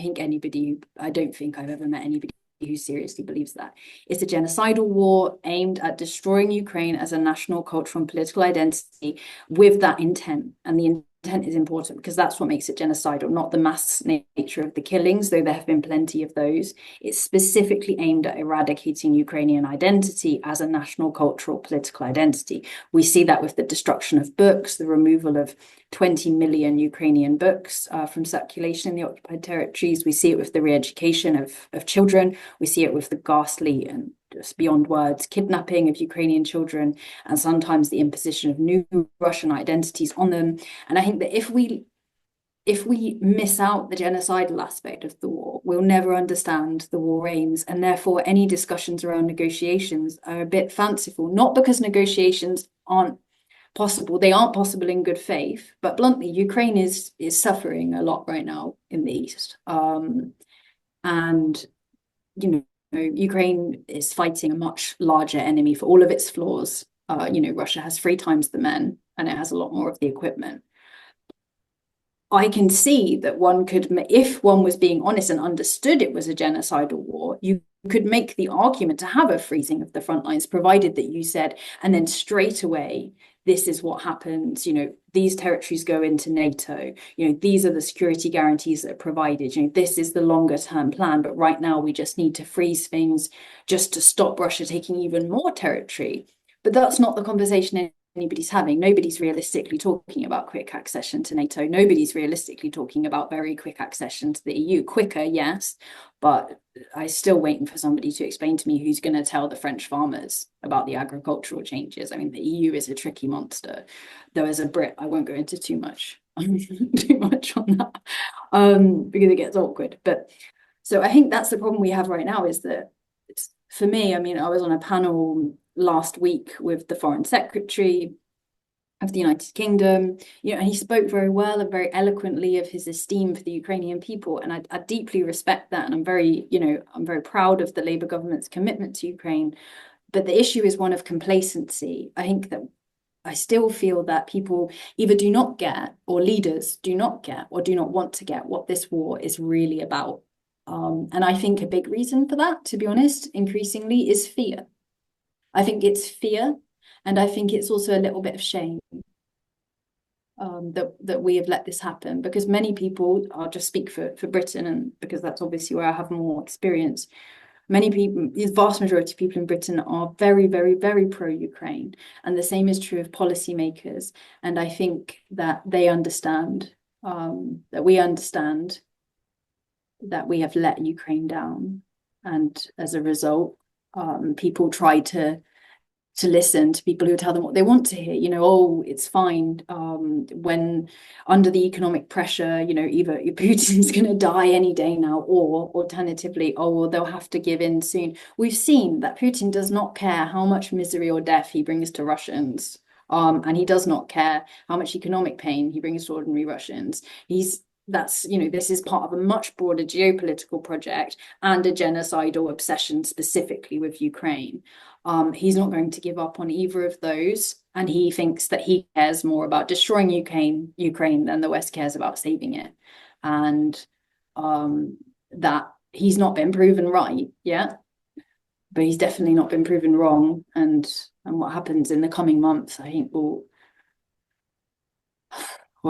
don't think I've ever met anybody who seriously believes that. It's a genocidal war aimed at destroying Ukraine as a national, cultural, and political identity with that intent. And the intent is important because that's what makes it genocidal, not the mass nature of the killings, though there have been plenty of those. It's specifically aimed at eradicating Ukrainian identity as a national, cultural, political identity. We see that with the destruction of books, the removal of 20 million Ukrainian books from circulation in the occupied territories. We see it with the re-education of children. We see it with the ghastly and just beyond words kidnapping of Ukrainian children, and sometimes the imposition of new Russian identities on them. And I think that if we miss out the genocidal aspect of the war, we'll never understand the war aims, and therefore any discussions around negotiations are a bit fanciful, not because negotiations aren't possible. They aren't possible in good faith, but bluntly, Ukraine is suffering a lot right now in the East. And, Ukraine is fighting a much larger enemy for all of its flaws. Russia has 3 times the men and it has a lot more of the equipment. I can see that if one was being honest and understood it was a genocidal war, you could make the argument to have a freezing of the front lines, provided that you said, and then straight away, this is what happens, these territories go into NATO, these are the security guarantees that are provided, this is the longer term plan, but right now we just need to freeze things just to stop Russia taking even more territory. But that's not the conversation anybody's having. Nobody's realistically talking about quick accession to NATO. Nobody's realistically talking about very quick accession to the EU. Quicker, yes, but I'm still waiting for somebody to explain to me who's going to tell the French farmers about the agricultural changes. I mean, the EU is a tricky monster. Though as a Brit, I won't go into too much on that because it gets awkward. But so I think that's the problem we have right now is that for me, I mean, I was on a panel last week with the Foreign Secretary of the United Kingdom, and he spoke very well and very eloquently of his esteem for the Ukrainian people, and I deeply respect that, and I'm very proud of the Labour government's commitment to Ukraine. But the issue is one of complacency. I think that I still feel that people either do not get, or leaders do not get, or do not want to get what this war is really about. And I think a big reason for that, to be honest, increasingly is fear. I think it's fear, and I think it's also a little bit of shame that we have let this happen, because many people, I'll just speak for Britain, and because that's obviously where I have more experience, many people, the vast majority of people in Britain are very, very, very pro-Ukraine, and the same is true of policymakers. And I think that they understand, that we understand that we have let Ukraine down, and as a result, people try to listen to people who tell them what they want to hear. You know, oh, it's fine. When under the economic pressure, you know, either Putin's going to die any day now, or alternatively, oh, well, they'll have to give in soon. We've seen that Putin does not care how much misery or death he brings to Russians. And he does not care how much economic pain he brings to ordinary Russians. That's, you know, this is part of a much broader geopolitical project and a genocidal obsession specifically with Ukraine. He's not going to give up on either of those, and he thinks that he cares more about destroying Ukraine than the West cares about saving it, and that he's not been proven right yet, but he's definitely not been proven wrong. And what happens in the coming months, I think we'll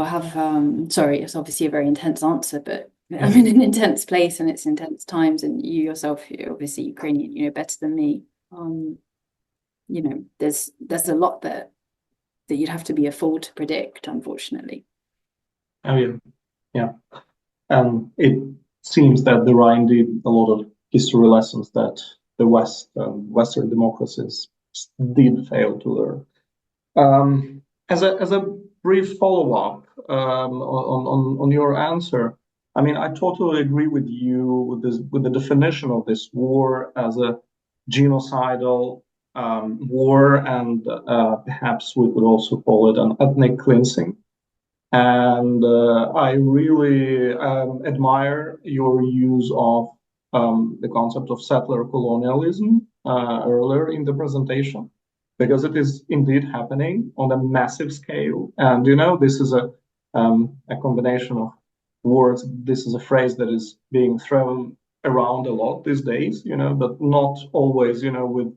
have sorry, it's obviously a very intense answer, but I'm in an intense place and it's intense times, and you yourself, you're obviously Ukrainian, you know better than me. You know, there's a lot that you'd have to be a fool to predict, unfortunately. Oh yeah. It seems that there are indeed a lot of history lessons that the Western democracies did fail to learn. As a brief follow-up on your answer, I mean, I totally agree with you with the definition of this war as a genocidal war, and perhaps we could also call it an ethnic cleansing. And I really admire your use of the concept of settler colonialism earlier in the presentation, because it is indeed happening on a massive scale. And, you know, this is a combination of words. This is a phrase that is being thrown around a lot these days, you know, but not always, you know, with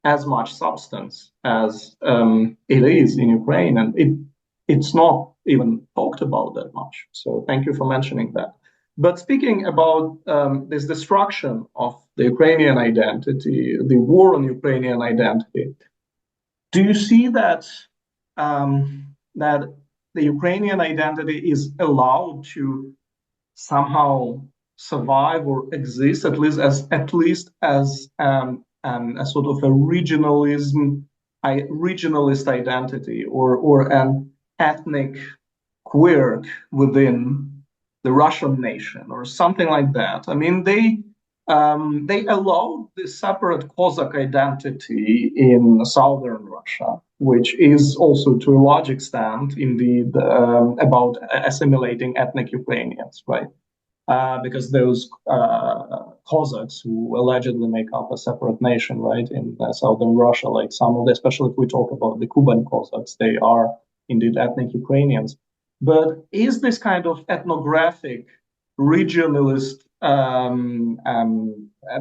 as much substance as it is in Ukraine. And it's not even talked about that much. So thank you for mentioning that. But speaking about this destruction of the Ukrainian identity, the war on Ukrainian identity, do you see that that the Ukrainian identity is allowed to somehow survive or exist, at least as a sort of a regionalist identity, or an ethnic quirk within the Russian nation or something like that? I mean, they allowed this separate Cossack identity in southern Russia, which is also to a large extent indeed about assimilating ethnic Ukrainians, right? Because those Cossacks who allegedly make up a separate nation, right, in southern Russia, like some of the, especially if we talk about the Kuban Cossacks, they are indeed ethnic Ukrainians. But is this kind of ethnographic, regionalist,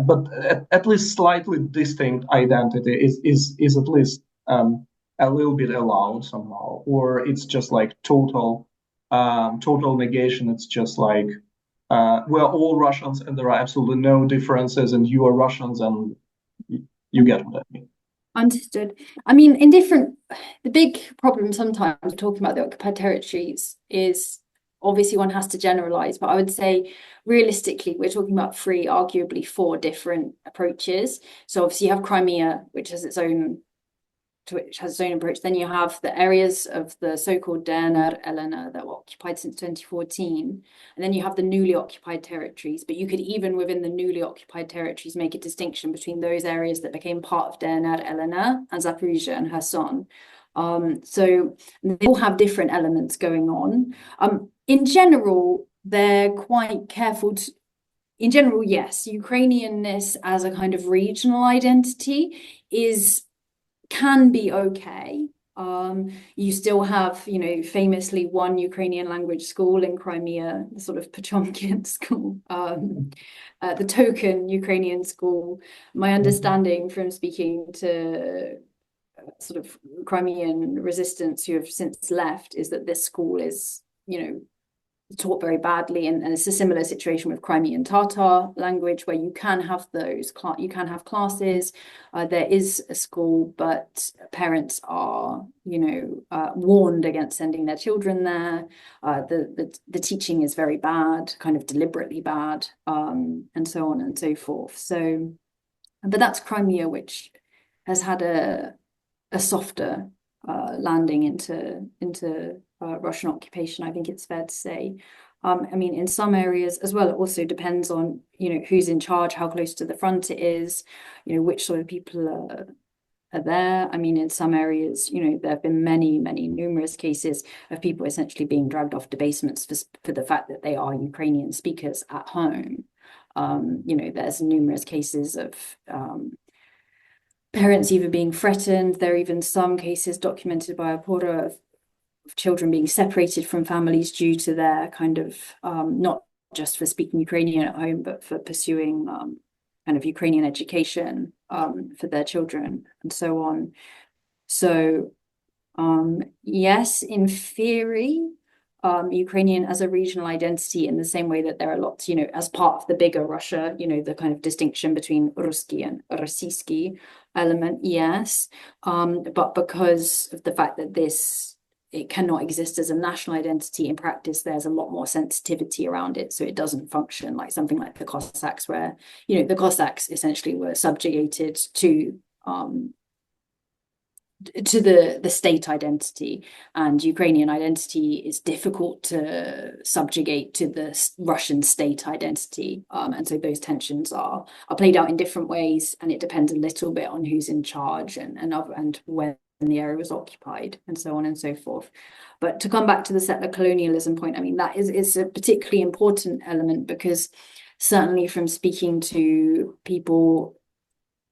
but at least slightly distinct identity is at least a little bit allowed somehow, or it's just like total negation? It's just like we're all Russians and there are absolutely no differences, and you are Russians, and you get what I mean. Understood. I mean, the big problem sometimes talking about the occupied territories is obviously one has to generalize, but I would say realistically, we're talking about arguably four different approaches. So obviously you have Crimea, which has its own approach. Then you have the areas of the so-called DNR, LNR that were occupied since 2014. And then you have the newly occupied territories. But you could even within the newly occupied territories make a distinction between those areas that became part of DNR, LNR, and Zaporizhia and Kherson. So they all have different elements going on. In general, they're quite careful to, in general, yes, Ukrainianness as a kind of regional identity can be okay. You still have, you know, famously one Ukrainian language school in Crimea, the sort of Pochomkin school, the token Ukrainian school. My understanding from speaking to sort of Crimean resistance who have since left is that this school is, you know, taught very badly, and it's a similar situation with Crimean Tatar language, where you can have classes. There is a school, but parents are, you know, warned against sending their children there. The teaching is very bad, kind of deliberately bad, and so on and so forth. So, but that's Crimea, which has had a softer landing into Russian occupation, I think it's fair to say. I mean, in some areas as well, it also depends on, who's in charge, how close to the front it is, which sort of people are there. I mean, in some areas, there have been many, numerous cases of people essentially being dragged off to basements for the fact that they are Ukrainian speakers at home. There's numerous cases of parents even being threatened. There are even some cases documented by Apora of children being separated from families due to their kind of not just for speaking Ukrainian at home, but for pursuing kind of Ukrainian education for their children and so on. So yes, in theory, Ukrainian as a regional identity, in the same way that there are lots, as part of the bigger Russia, the kind of distinction between Ruski and Rossiyski element, yes. But because of the fact that it cannot exist as a national identity in practice, there's a lot more sensitivity around it. So it doesn't function like something like the Cossacks, where, the Cossacks essentially were subjugated to the state identity, and Ukrainian identity is difficult to subjugate to the Russian state identity. And so those tensions are played out in different ways, and it depends a little bit on who's in charge and when the area was occupied and so on and so forth. But to come back to the settler colonialism point, I mean, that is a particularly important element, because certainly from speaking to people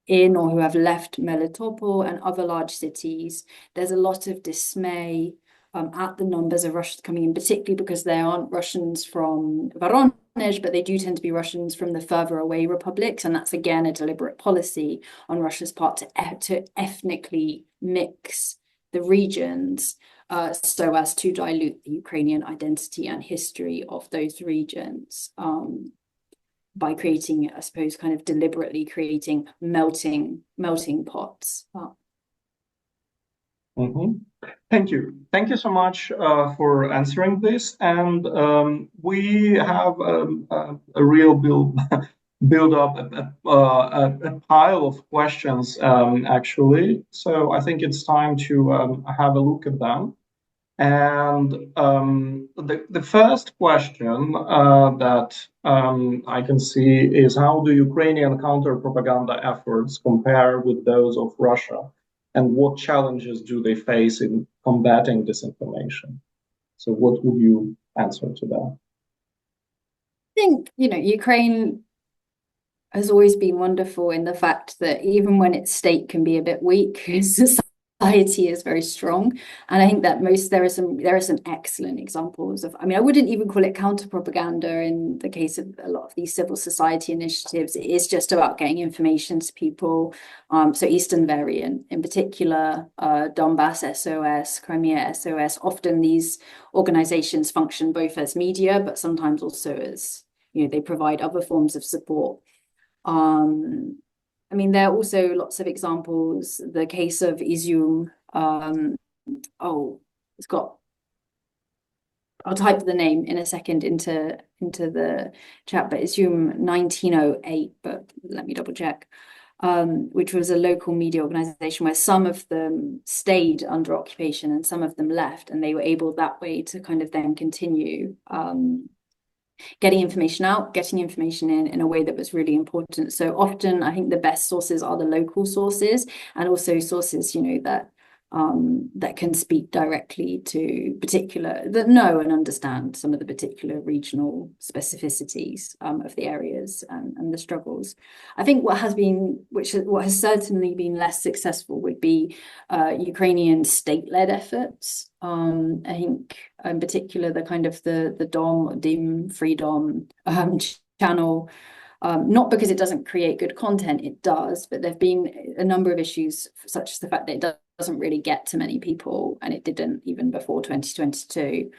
in or who have left Melitopol and other large cities, there's a lot of dismay at the numbers of Russians coming in, particularly because there aren't Russians from Voronezh, but they do tend to be Russians from the further away republics. And that's, again, a deliberate policy on Russia's part to ethnically mix the regions so as to dilute the Ukrainian identity and history of those regions. By creating, I suppose, kind of deliberately creating melting pots. Thank you. Thank you so much for answering this. And we have a real build up a pile of questions, actually. So I think it's time to have a look at them. And the first question that I can see is, how do Ukrainian counter-propaganda efforts compare with those of Russia? And what challenges do they face in combating disinformation? So what would you answer to that? I think, Ukraine has always been wonderful in the fact that even when its state can be a bit weak, society is very strong. And I think that there are some excellent examples of, I mean, I wouldn't even call it counter propaganda in the case of a lot of these civil society initiatives. It is just about getting information to people. So Eastern Variant in particular, Donbass SOS, Crimea SOS, often these organizations function both as media, but sometimes also as, they provide other forms of support. I mean, there are also lots of examples. The case of Izum, I'll type the name in a second into the chat, but Izum 1908, but let me double check, which was a local media organization where some of them stayed under occupation and some of them left, and they were able that way to kind of then continue getting information out, getting information in a way that was really important. So often I think the best sources are the local sources, and also sources, that can speak directly to that know and understand some of the particular regional specificities of the areas and the struggles. I think what has certainly been less successful would be Ukrainian state-led efforts. I think in particular the kind of the DOM Free DOM channel. Not because it doesn't create good content, it does, but there have been a number of issues, such as the fact that it doesn't really get to many people, and it didn't even before 2022.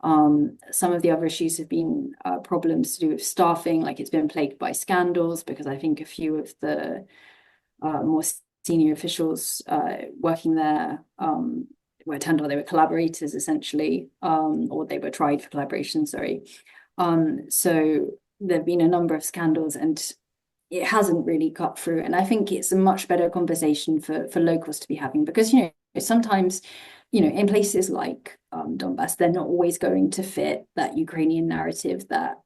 Some of the other issues have been problems to do with staffing, like it's been plagued by scandals, because I think a few of the more senior officials working there were turned out they were collaborators, essentially, or they were tried for collaboration, sorry. So there have been a number of scandals, and it hasn't really cut through. And I think it's a much better conversation for locals to be having, because, sometimes, in places like Donbass, they're not always going to fit that Ukrainian narrative that,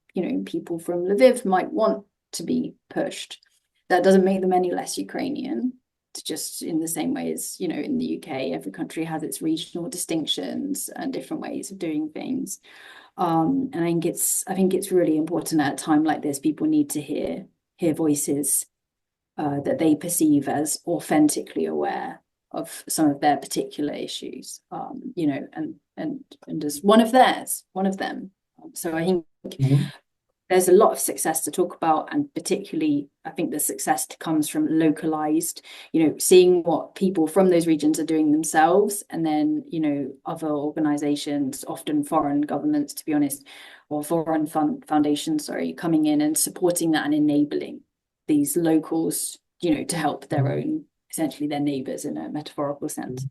people from Lviv might want to be pushed. That doesn't make them any less Ukrainian. It's just in the same way as, in the UK, every country has its regional distinctions and different ways of doing things. And I think it's really important at a time like this. People need to hear voices that they perceive as authentically aware of some of their particular issues, and as one of them. So I think there's a lot of success to talk about, and particularly I think the success comes from localized, seeing what people from those regions are doing themselves, and then, other organizations, often foreign governments, to be honest, or foreign foundations, sorry, coming in and supporting that and enabling these locals, to help their own, essentially their neighbors in a metaphorical sense.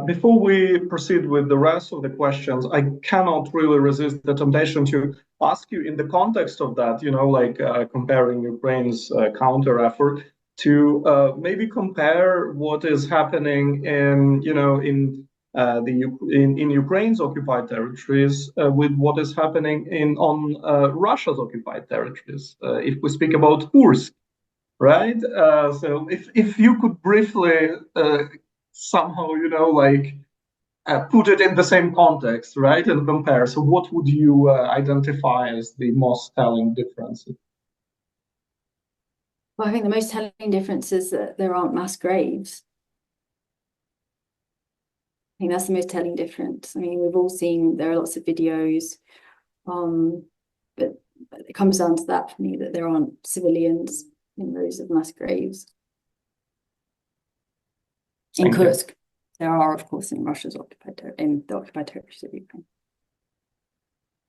Before we proceed with the rest of the questions, I cannot really resist the temptation to ask you, in the context of that, comparing Ukraine's counter effort, to maybe compare what is happening in Ukraine's occupied territories with what is happening on Russia's occupied territories. If we speak about Kursk, right? So if you could briefly somehow, put it in the same context, right, and compare. So what would you identify as the most telling differences? Well, I think the most telling difference is that there aren't mass graves. I think that's the most telling difference. I mean, we've all seen, there are lots of videos, but it comes down to that for me, that there aren't civilians in rows of mass graves. In Kursk, there are, of course, in Russia's in the occupied territories of Ukraine.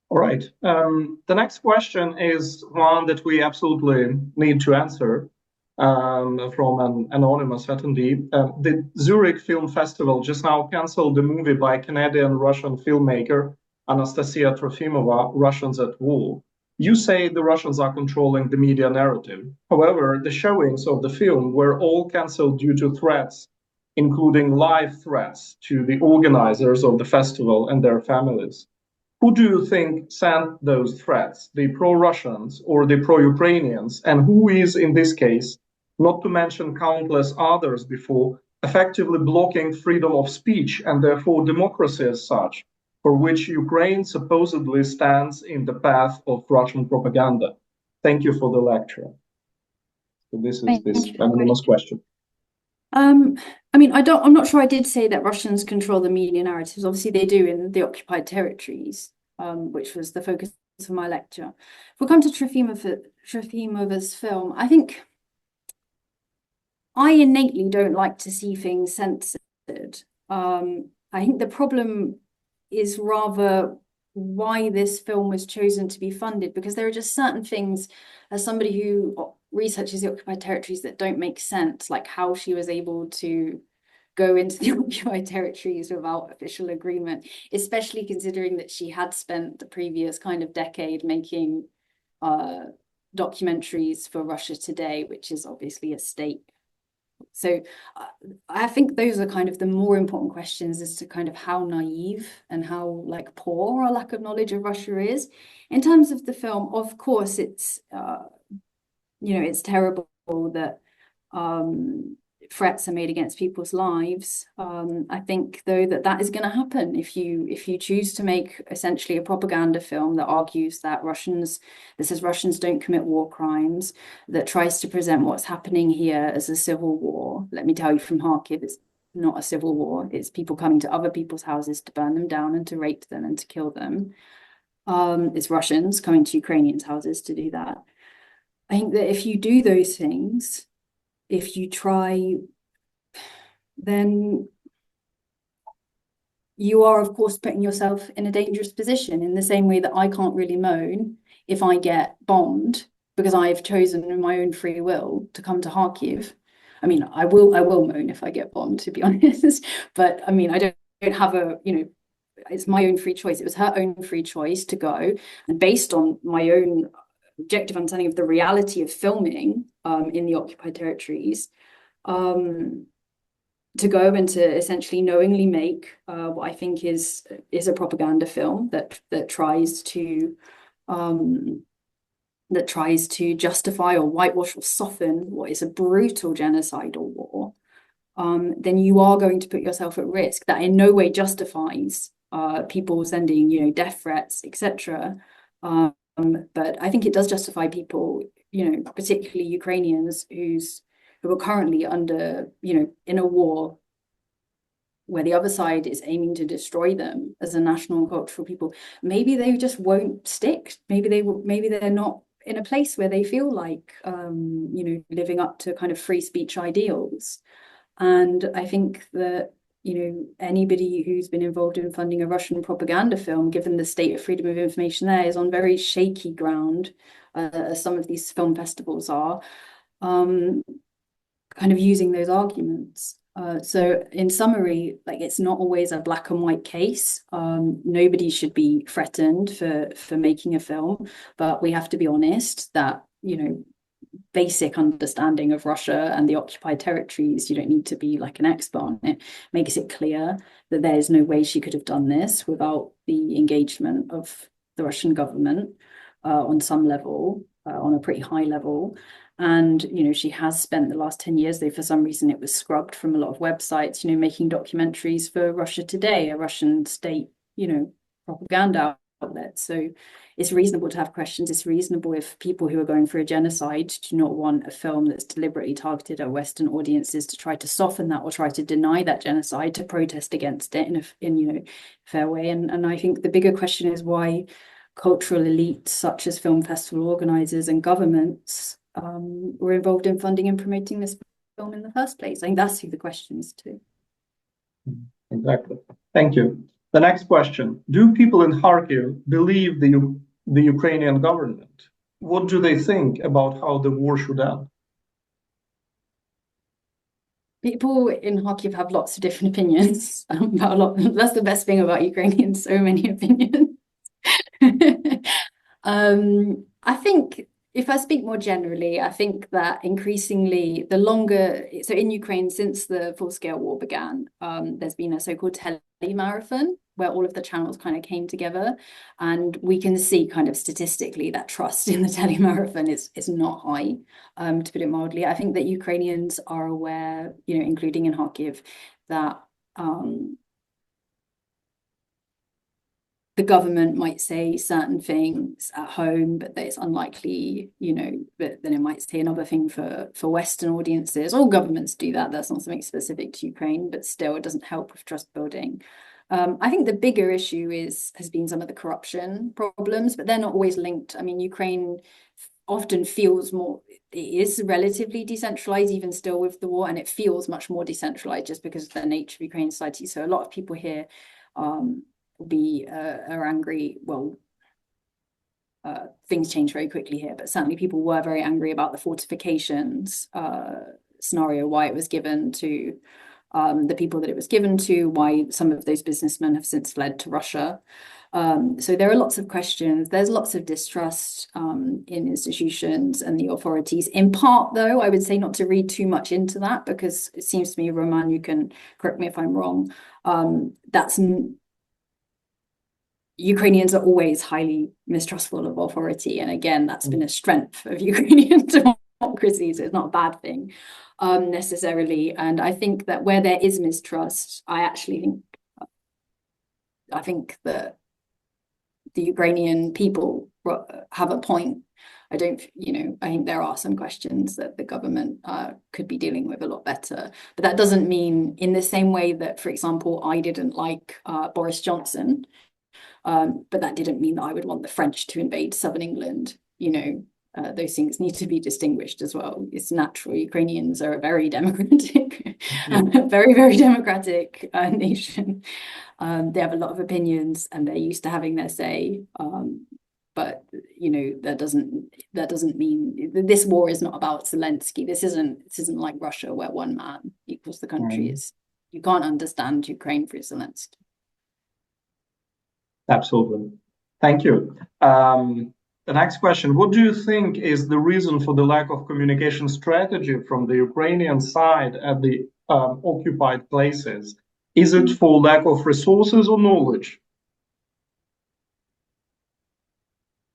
All right. The next question is one that we absolutely need to answer from an anonymous attendee. The Zurich Film Festival just now canceled the movie by Canadian-Russian filmmaker Anastasia Trofimova, Russians at War. You say the Russians are controlling the media narrative. However, the showings of the film were all canceled due to threats, including live threats to the organizers of the festival and their families. Who do you think sent those threats, the pro-Russians or the pro-Ukrainians? And who is, in this case, not to mention countless others before, effectively blocking freedom of speech and therefore democracy as such, for which Ukraine supposedly stands in the path of Russian propaganda? Thank you for the lecture. So this is this anonymous question. I mean, I'm not sure I did say that Russians control the media narratives. Obviously, they do in the occupied territories, which was the focus of my lecture. If we come to Trofimova's film, I think I innately don't like to see things censored. I think the problem is rather why this film was chosen to be funded, because there are just certain things, as somebody who researches the occupied territories, that don't make sense, like how she was able to go into the occupied territories without official agreement, especially considering that she had spent the previous kind of decade making documentaries for Russia Today, which is obviously a state. So I think those are kind of the more important questions as to kind of how naive and how poor our lack of knowledge of Russia is. In terms of the film, of course, it's it's terrible that threats are made against people's lives. I think, though, that is going to happen if you choose to make essentially a propaganda film that argues that says Russians don't commit war crimes, that tries to present what's happening here as a civil war. Let me tell you from Kharkiv, it's not a civil war. It's people coming to other people's houses to burn them down and to rape them and to kill them. It's Russians coming to Ukrainians' houses to do that. I think that if you do those things, if you try, then you are, of course, putting yourself in a dangerous position, in the same way that I can't really moan if I get bombed because I've chosen in my own free will to come to Kharkiv. I mean, I will moan if I get bombed, to be honest. But I mean, I don't have it's my own free choice. It was her own free choice to go. And based on my own objective understanding of the reality of filming in the occupied territories, to go and to essentially knowingly make what I think is a propaganda film that tries to justify or whitewash or soften what is a brutal genocidal war, then you are going to put yourself at risk. That in no way justifies people sending, death threats, etc. But I think it does justify people, particularly Ukrainians who are currently under, in a war where the other side is aiming to destroy them as a national and cultural people. Maybe they just won't stick. Maybe they're not in a place where they feel like, living up to kind of free speech ideals. And I think that, anybody who's been involved in funding a Russian propaganda film, given the state of freedom of information there, is on very shaky ground, as some of these film festivals are, kind of using those arguments. So in summary, like, it's not always a black and white case. Nobody should be threatened for making a film, but we have to be honest that, basic understanding of Russia and the occupied territories, you don't need to be like an expert on it, makes it clear that there's no way she could have done this without the engagement of the Russian government on some level, on a pretty high level. And, she has spent the last 10 years, though for some reason it was scrubbed from a lot of websites, making documentaries for Russia Today, a Russian state, propaganda outlet. So it's reasonable to have questions. It's reasonable if people who are going through a genocide do not want a film that's deliberately targeted at Western audiences to try to soften that or try to deny that genocide, to protest against it in a fair way. And I think the bigger question is why cultural elites such as film festival organizers and governments were involved in funding and promoting this film in the first place. I think that's who the question is to. Exactly. Thank you. The next question: do people in Kharkiv believe the Ukrainian government? What do they think about how the war should end? People in Kharkiv have lots of different opinions about a lot. That's the best thing about Ukrainians, so many opinions. I think, if I speak more generally, I think that increasingly so in Ukraine, since the full-scale war began, there's been a so-called tele-marathon where all of the channels kind of came together, and we can see kind of statistically that trust in the tele-marathon is not high, to put it mildly. I think that Ukrainians are aware, including in Kharkiv, that the government might say certain things at home, but that it's unlikely, but then it might say another thing for Western audiences. All governments do that. That's not something specific to Ukraine, but still it doesn't help with trust building. I think the bigger issue has been some of the corruption problems, but they're not always linked. I mean, Ukraine often feels more, it is relatively decentralized even still with the war, and it feels much more decentralized just because of the nature of Ukrainian society. So a lot of people here are angry. Well, things change very quickly here, but certainly people were very angry about the fortifications scenario, why it was given to the people that it was given to, why some of those businessmen have since fled to Russia. So there are lots of questions. There's lots of distrust in institutions and the authorities. In part, though, I would say not to read too much into that, because it seems to me, Roman, you can correct me if I'm wrong, Ukrainians are always highly mistrustful of authority. And again, that's been a strength of Ukrainian democracy, so it's not a bad thing necessarily. And I think that where there is mistrust, I think that the Ukrainian people have a point. I think there are some questions that the government could be dealing with a lot better. But that doesn't mean, in the same way that, for example, I didn't like Boris Johnson, but that didn't mean that I would want the French to invade southern England. Those things need to be distinguished as well. It's natural. Ukrainians are a very democratic, very, very democratic nation. They have a lot of opinions and they're used to having their say. But that doesn't mean this war is not about Zelensky. This isn't like Russia, where one man equals the country. You can't understand Ukraine through Zelensky. Absolutely. Thank you. The next question, what do you think is the reason for the lack of communication strategy from the Ukrainian side at the occupied places? Is it for lack of resources or knowledge?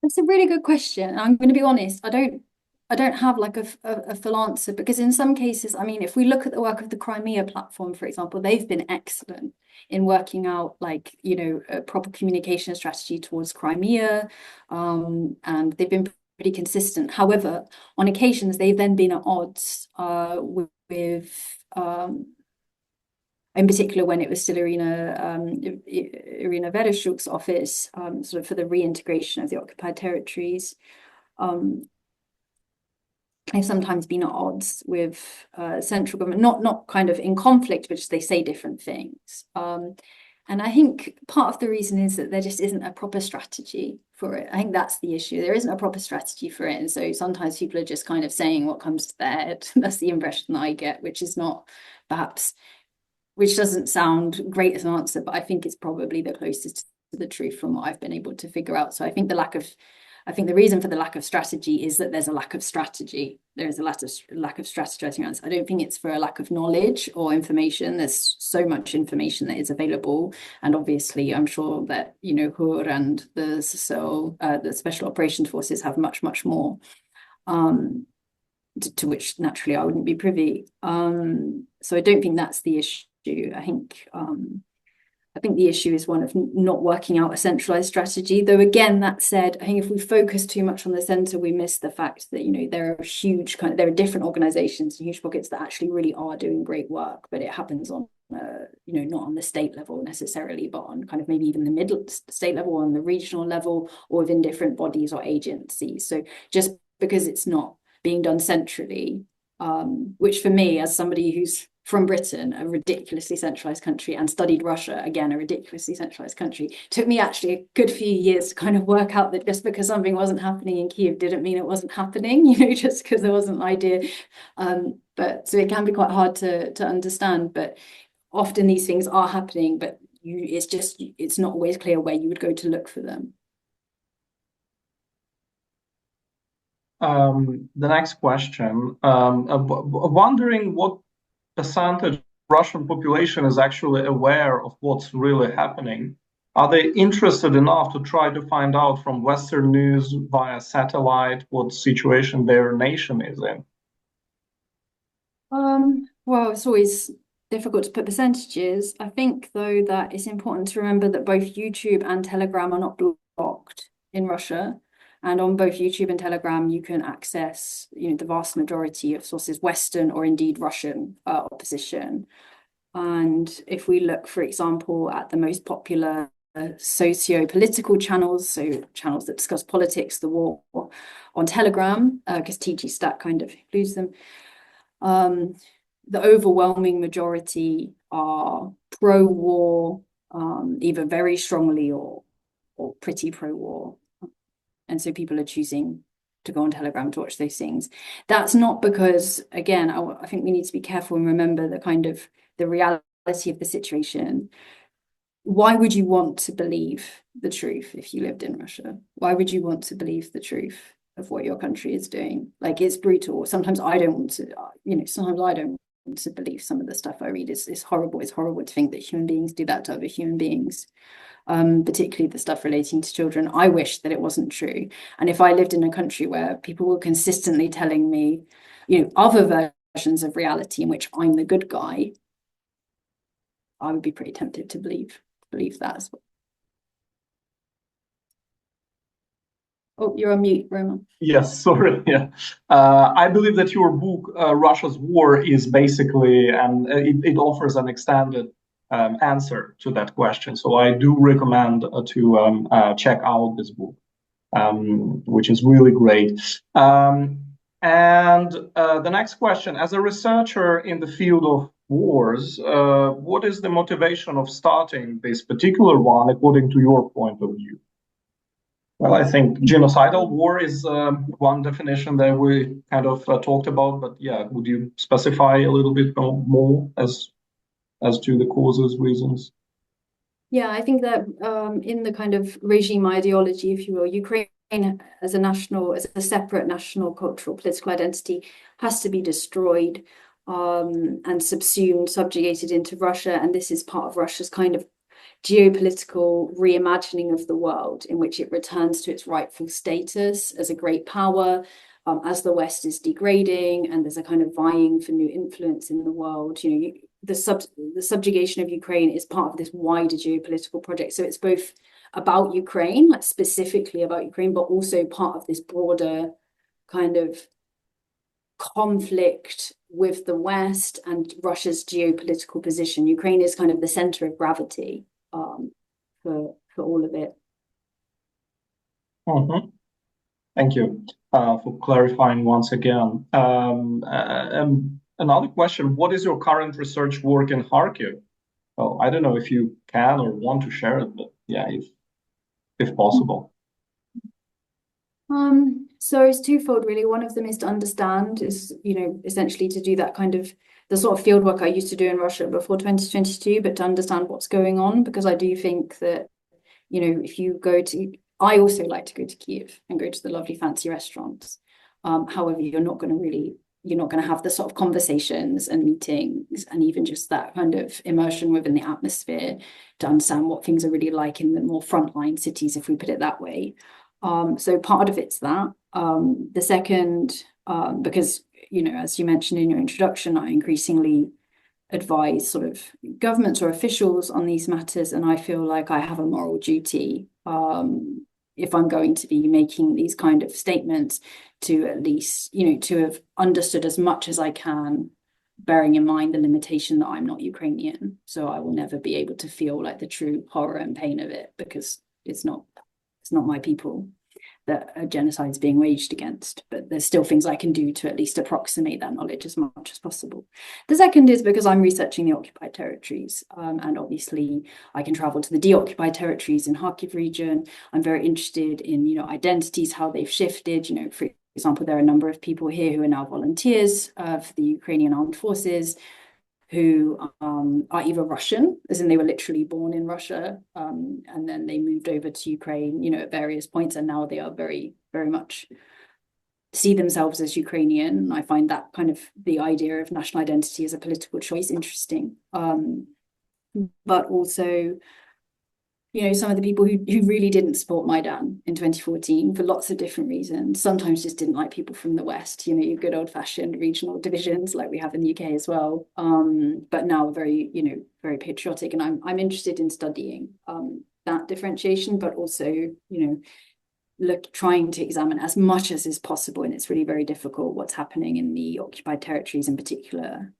That's a really good question. I'm going to be honest. I don't have like a full answer, because in some cases, I mean, if we look at the work of the Crimea platform, for example, they've been excellent in working out, like, you know, a proper communication strategy towards Crimea, and they've been pretty consistent. However, on occasions, they've then been at odds with in particular when it was still Irina Vereshchuk's office, sort of for the reintegration of the occupied territories. They've sometimes been at odds with central government, not kind of in conflict, but just they say different things. And I think part of the reason is that there just isn't a proper strategy for it. I think that's the issue. There isn't a proper strategy for it. And so sometimes people are just kind of saying what comes to their head. That's the impression that I get, which is not perhaps, which doesn't sound great as an answer, but I think it's probably the closest to the truth from what I've been able to figure out. So I think the reason for the lack of strategy is that there's a lack of strategy. There is a lack of strategizing around. I don't think it's for a lack of knowledge or information. There's so much information that is available, and obviously, I'm sure that, you know, HUR and the Special Operations Forces have much more, to which naturally I wouldn't be privy. So I don't think that's the issue. I think the issue is one of not working out a centralized strategy. Though again, that said, I think if we focus too much on the center, we miss the fact that, you know, there are different organizations and huge pockets that actually really are doing great work, but it happens on, you know, not on the state level necessarily, but on kind of maybe even the middle state level, on the regional level, or within different bodies or agencies. So just because it's not being done centrally, which for me, as somebody who's from Britain, a ridiculously centralized country, and studied Russia, again, a ridiculously centralized country, took me actually a good few years to kind of work out that just because something wasn't happening in Kiev didn't mean it wasn't happening, you know, just because there wasn't an idea. But so it can be quite hard to understand, but often these things are happening, but it's not always clear where you would go to look for them. The next question, wondering what percentage of Russian population is actually aware of what's really happening. Are they interested enough to try to find out from Western news via satellite what situation their nation is in? Well, it's always difficult to put percentages. I think, though, that it's important to remember that both YouTube and Telegram are not blocked in Russia. And on both YouTube and Telegram, you can access, you know, the vast majority of sources, Western or indeed Russian opposition. And if we look, for example, at the most popular socio-political channels, so channels that discuss politics, the war on Telegram, because TG Stat kind of includes them, the overwhelming majority are pro-war, either very strongly or pretty pro-war. And so people are choosing to go on Telegram to watch those things. That's not because, again, I think we need to be careful and remember the reality of the situation. Why would you want to believe the truth if you lived in Russia? Why would you want to believe the truth of what your country is doing? Like, it's brutal. Sometimes I don't want to, you know, sometimes I don't want to believe some of the stuff I read. It's horrible. It's horrible to think that human beings do that to other human beings. Particularly the stuff relating to children. I wish that it wasn't true. And if I lived in a country where people were consistently telling me, you know, other versions of reality in which I'm the good guy, I would be pretty tempted to believe that as well. Oh, you're on mute, Roman. Yes, sorry. Yeah, I believe that your book, Russia's War, is basically, and it offers an extended answer to that question. So I do recommend to check out this book, which is really great. And the next question, as a researcher in the field of wars, what is the motivation of starting this particular one according to your point of view? Well, I think genocidal war is one definition that we kind of talked about, but yeah, would you specify a little bit more as to the causes, reasons? Yeah, I think that in the kind of regime ideology, if you will, Ukraine as a separate national cultural political identity has to be destroyed and subsumed, subjugated into Russia. And this is part of Russia's kind of geopolitical reimagining of the world, in which it returns to its rightful status as a great power, as the West is degrading and there's a kind of vying for new influence in the world. The subjugation of Ukraine is part of this wider geopolitical project. So it's both about Ukraine, like specifically about Ukraine, but also part of this broader kind of conflict with the West and Russia's geopolitical position. Ukraine is kind of the center of gravity for all of it. Mm-hmm. Thank you for clarifying once again. Another question, what is your current research work in Kharkiv? Well, I don't know if you can or want to share it, but yeah, if possible. So it's twofold, really. One of them is to understand, essentially to do that kind of the sort of field work I used to do in Russia before 2022, but to understand what's going on, because I do think that, if you go to, I also like to go to Kiev and go to the lovely fancy restaurants. However, you're not going to have the sort of conversations and meetings and even just that kind of immersion within the atmosphere to understand what things are really like in the more frontline cities, if we put it that way. So part of it's that. The second, because, as you mentioned in your introduction, I increasingly advise sort of governments or officials on these matters, and I feel like I have a moral duty, if I'm going to be making these kind of statements, to at least, to have understood as much as I can, bearing in mind the limitation that I'm not Ukrainian. So I will never be able to feel like the true horror and pain of it, because it's not my people that a genocide is being waged against, but there's still things I can do to at least approximate that knowledge as much as possible. The second is because I'm researching the occupied territories, and obviously I can travel to the deoccupied territories in Kharkiv region. I'm very interested in, identities, how they've shifted. For example, there are a number of people here who are now volunteers for the Ukrainian armed forces, who are either Russian, as in they were literally born in Russia, and then they moved over to Ukraine, at various points, and now they are very, very much see themselves as Ukrainian. I find that kind of the idea of national identity as a political choice interesting. But also, some of the people who really didn't support Maidan in 2014 for lots of different reasons, sometimes just didn't like people from the West, your good old-fashioned regional divisions like we have in the UK as well, but now very, very patriotic. And I'm interested in studying that differentiation, but also, trying to examine as much as is possible, and it's really very difficult, what's happening in the occupied territories, in particular,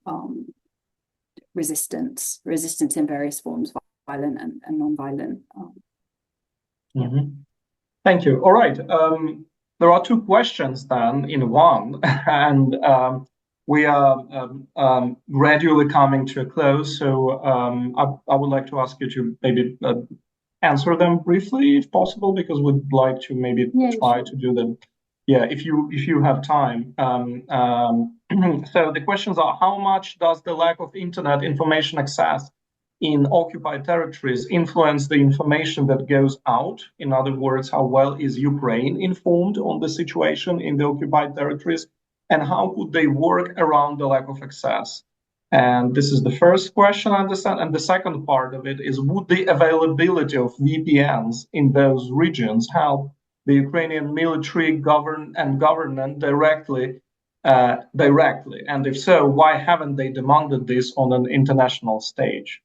resistance in various forms, violent and non-violent. Thank you. All right. There are two questions then in one, and we are gradually coming to a close. So I would like to ask you to maybe answer them briefly, if possible, because we'd like to maybe try to do them. Yeah, if you have time. So the questions are: how much does the lack of internet information access in occupied territories influence the information that goes out? In other words, how well is Ukraine informed on the situation in the occupied territories, and how could they work around the lack of access? And this is the first question, I understand. And the second part of it is, would the availability of VPNs in those regions help the Ukrainian military government directly? And if so, why haven't they demanded this on an international stage?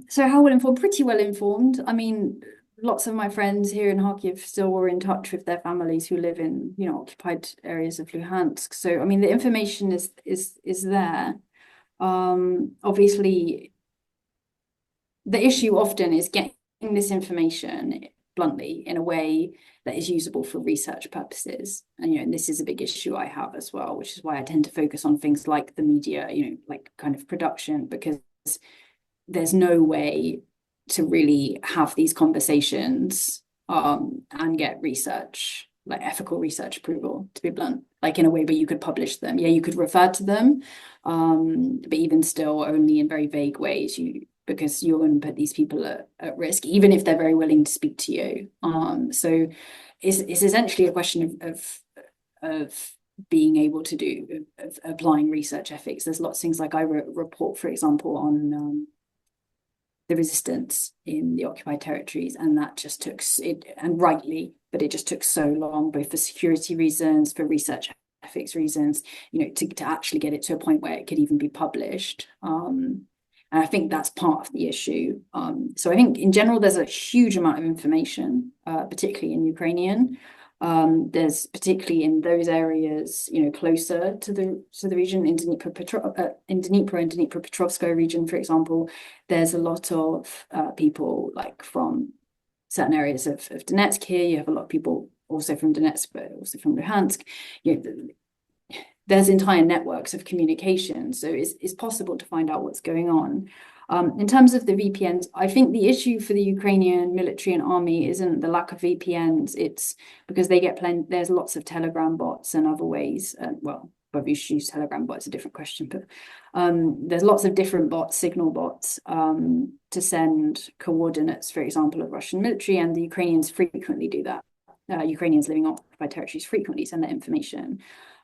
So how well informed? Pretty well informed. I mean, lots of my friends here in Kharkiv still were in touch with their families who live in, occupied areas of Luhansk. So, I mean, the information is there. Obviously, the issue often is getting this information, bluntly, in a way that is usable for research purposes. And, this is a big issue I have as well, which is why I tend to focus on things like the media, like kind of production, because there's no way to really have these conversations and get research, like ethical research approval, to be blunt, like in a way where you could publish them. Yeah, you could refer to them, but even still only in very vague ways, because you're going to put these people at risk, even if they're very willing to speak to you. So it's essentially a question of being able to do applying research ethics. There's lots of things, like I wrote a report, for example, on the resistance in the occupied territories, and that just took it, and rightly, but it just took so long, both for security reasons, for research ethics reasons, to actually get it to a point where it could even be published. And I think that's part of the issue. So I think in general, there's a huge amount of information, particularly in Ukrainian. There's particularly in those areas, closer to the region, in Dnipro and Dnipropetrovsk region, for example. There's a lot of people like from certain areas of Donetsk here. You have a lot of people also from Donetsk, but also from Luhansk. There's entire networks of communication, so it's possible to find out what's going on. In terms of the VPNs, I think the issue for the Ukrainian military and army isn't the lack of VPNs. It's because they get there's lots of Telegram bots and other ways. Well, whether you use Telegram bots is a different question, but there's lots of different bots, signal bots, to send coordinates, for example, of Russian military, and the Ukrainians frequently do that. Ukrainians living on occupied territories frequently send that information.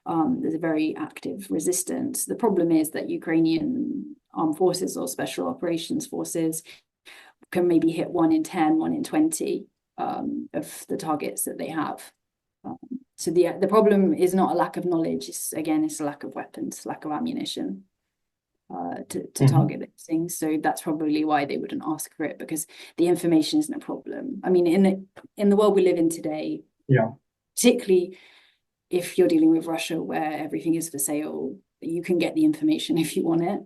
There's a very active resistance. The problem is that Ukrainian armed forces or special operations forces can maybe hit 1 in 10, 1 in 20 of the targets that they have. So the problem is not a lack of knowledge. It's a lack of weapons, lack of ammunition to target those things. So that's probably why they wouldn't ask for it, because the information isn't a problem. I mean, in the world we live in today, particularly if you're dealing with Russia, where everything is for sale, you can get the information if you want it.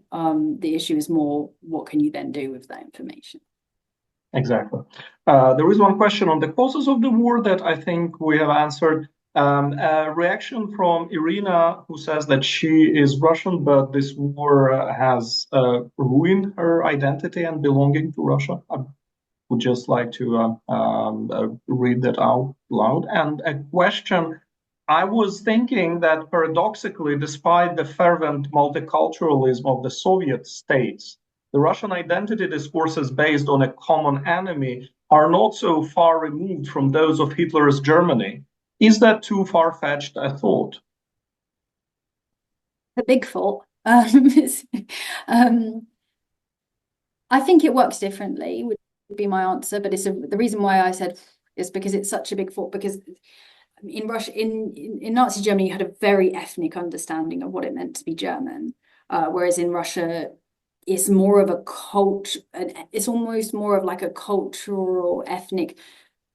The issue is more, what can you then do with that information? Exactly. There is one question on the causes of the war that I think we have answered. A reaction from Irina, who says that she is Russian, but this war has ruined her identity and belonging to Russia. I would just like to read that out loud. And a question, I was thinking that paradoxically, despite the fervent multiculturalism of the Soviet states, the Russian identity discourses based on a common enemy are not so far removed from those of Hitler's Germany. Is that too far-fetched a thought? A big thought. I think it works differently, would be my answer, but the reason why I said is because it's such a big thought, because in Russia, in Nazi Germany, you had a very ethnic understanding of what it meant to be German, whereas in Russia, it's more of a cult, and it's almost more of like a cultural, ethnic.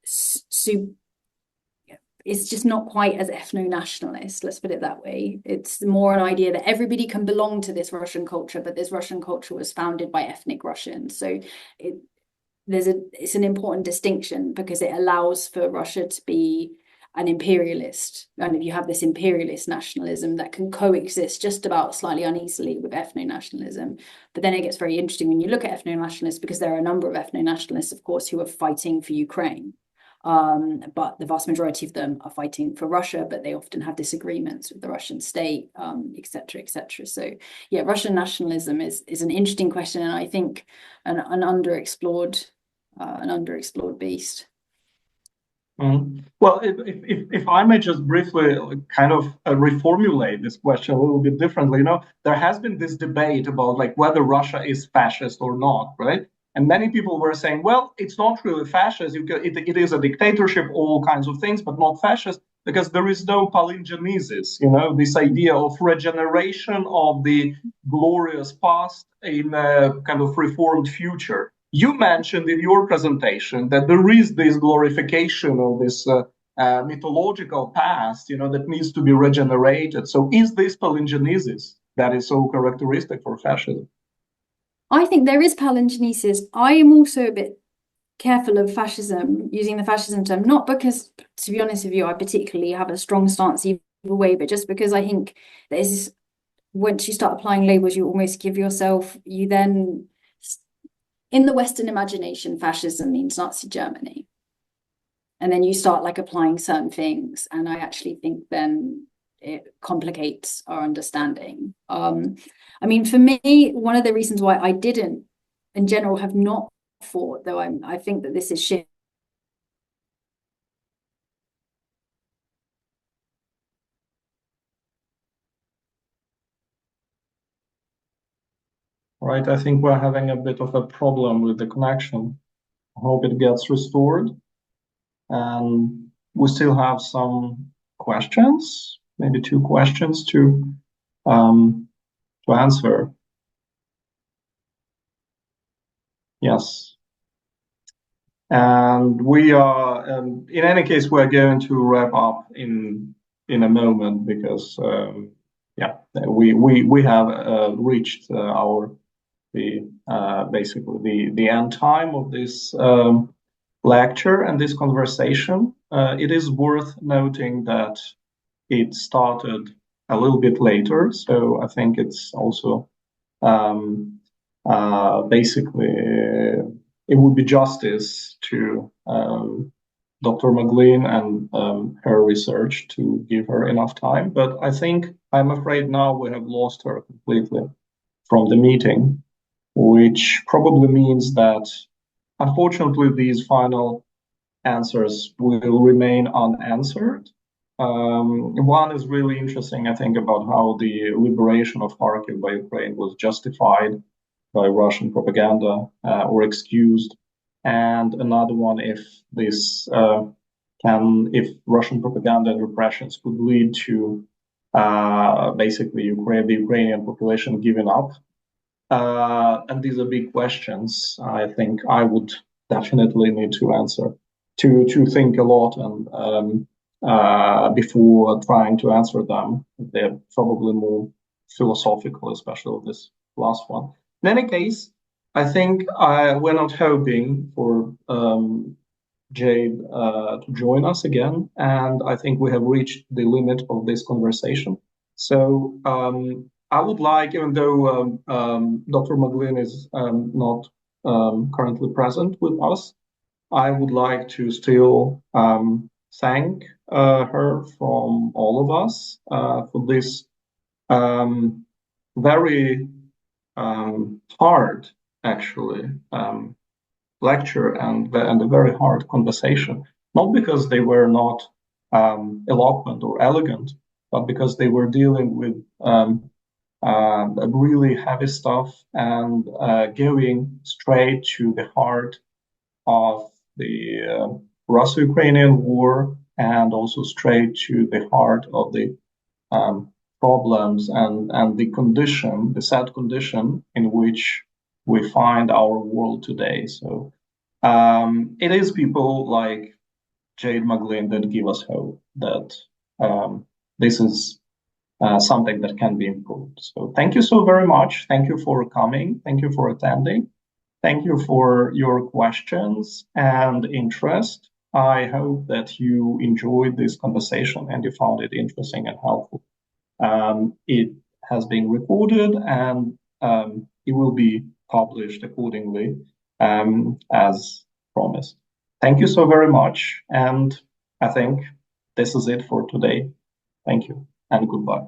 It's just not quite as ethno-nationalist, let's put it that way. It's more an idea that everybody can belong to this Russian culture, but this Russian culture was founded by ethnic Russians. So it's an important distinction, because it allows for Russia to be an imperialist, and if you have this imperialist nationalism that can coexist just about slightly uneasily with ethno-nationalism. But then it gets very interesting when you look at ethno-nationalists, because there are a number of ethno-nationalists, of course, who are fighting for Ukraine. But the vast majority of them are fighting for Russia, but they often have disagreements with the Russian state, et cetera, et cetera. So yeah, Russian nationalism is an interesting question, and I think an underexplored beast. Well, if I may just briefly kind of reformulate this question a little bit differently, there has been this debate about like whether Russia is fascist or not, right? And many people were saying, well, it's not really fascist. It is a dictatorship, all kinds of things, but not fascist, because there is no palingenesis, this idea of regeneration of the glorious past in a kind of reformed future. You mentioned in your presentation that there is this glorification of this mythological past, that needs to be regenerated. So is this palingenesis that is so characteristic for fascism? I think there is palingenesis. I am also a bit careful of fascism, using the fascism term, not because, to be honest with you, I particularly have a strong stance either way, but just because I think there's, once you start applying labels, you almost give yourself, you then, in the Western imagination, fascism means Nazi Germany. And then you start like applying certain things, and I actually think then it complicates our understanding. I mean, for me, one of the reasons why I didn't in general have not thought, though I think that this is shifting. Right, I think we're having a bit of a problem with the connection. I hope it gets restored. And we still have some questions, maybe 2 questions to answer. Yes. And we are, in any case, we're going to wrap up in a moment because, yeah, we have reached basically the end time of this lecture and this conversation. It is worth noting that it started a little bit later, so I think it's also basically it would be justice to Dr. McGlynn and her research to give her enough time. But I think I'm afraid now we have lost her completely from the meeting, which probably means that unfortunately these final answers will remain unanswered. One is really interesting, I think, about how the liberation of Kharkiv by Ukraine was justified by Russian propaganda or excused, and another one if this if Russian propaganda and repressions could lead to basically the Ukrainian population giving up. And these are big questions. I think I would definitely need to answer to think a lot and before trying to answer them. They're probably more philosophical, especially this last one. In any case, I think we're not hoping for Jade to join us again, and I think we have reached the limit of this conversation. So I would like, even though Dr. McGlynn is not currently present with us, I would like to still thank her from all of us for this very hard, actually, lecture and a very hard conversation. Not because they were not eloquent or elegant, but because they were dealing with really heavy stuff and going straight to the heart of the Russo-Ukrainian war and also straight to the heart of the problems and the sad condition in which we find our world today. So it is people like Jade McGlynn that give us hope that this is something that can be improved. So thank you so very much. Thank you for coming. Thank you for attending. Thank you for your questions and interest. I hope that you enjoyed this conversation and you found it interesting and helpful. It has been recorded and it will be published accordingly as promised. Thank you so very much. And I think this is it for today. Thank you and goodbye.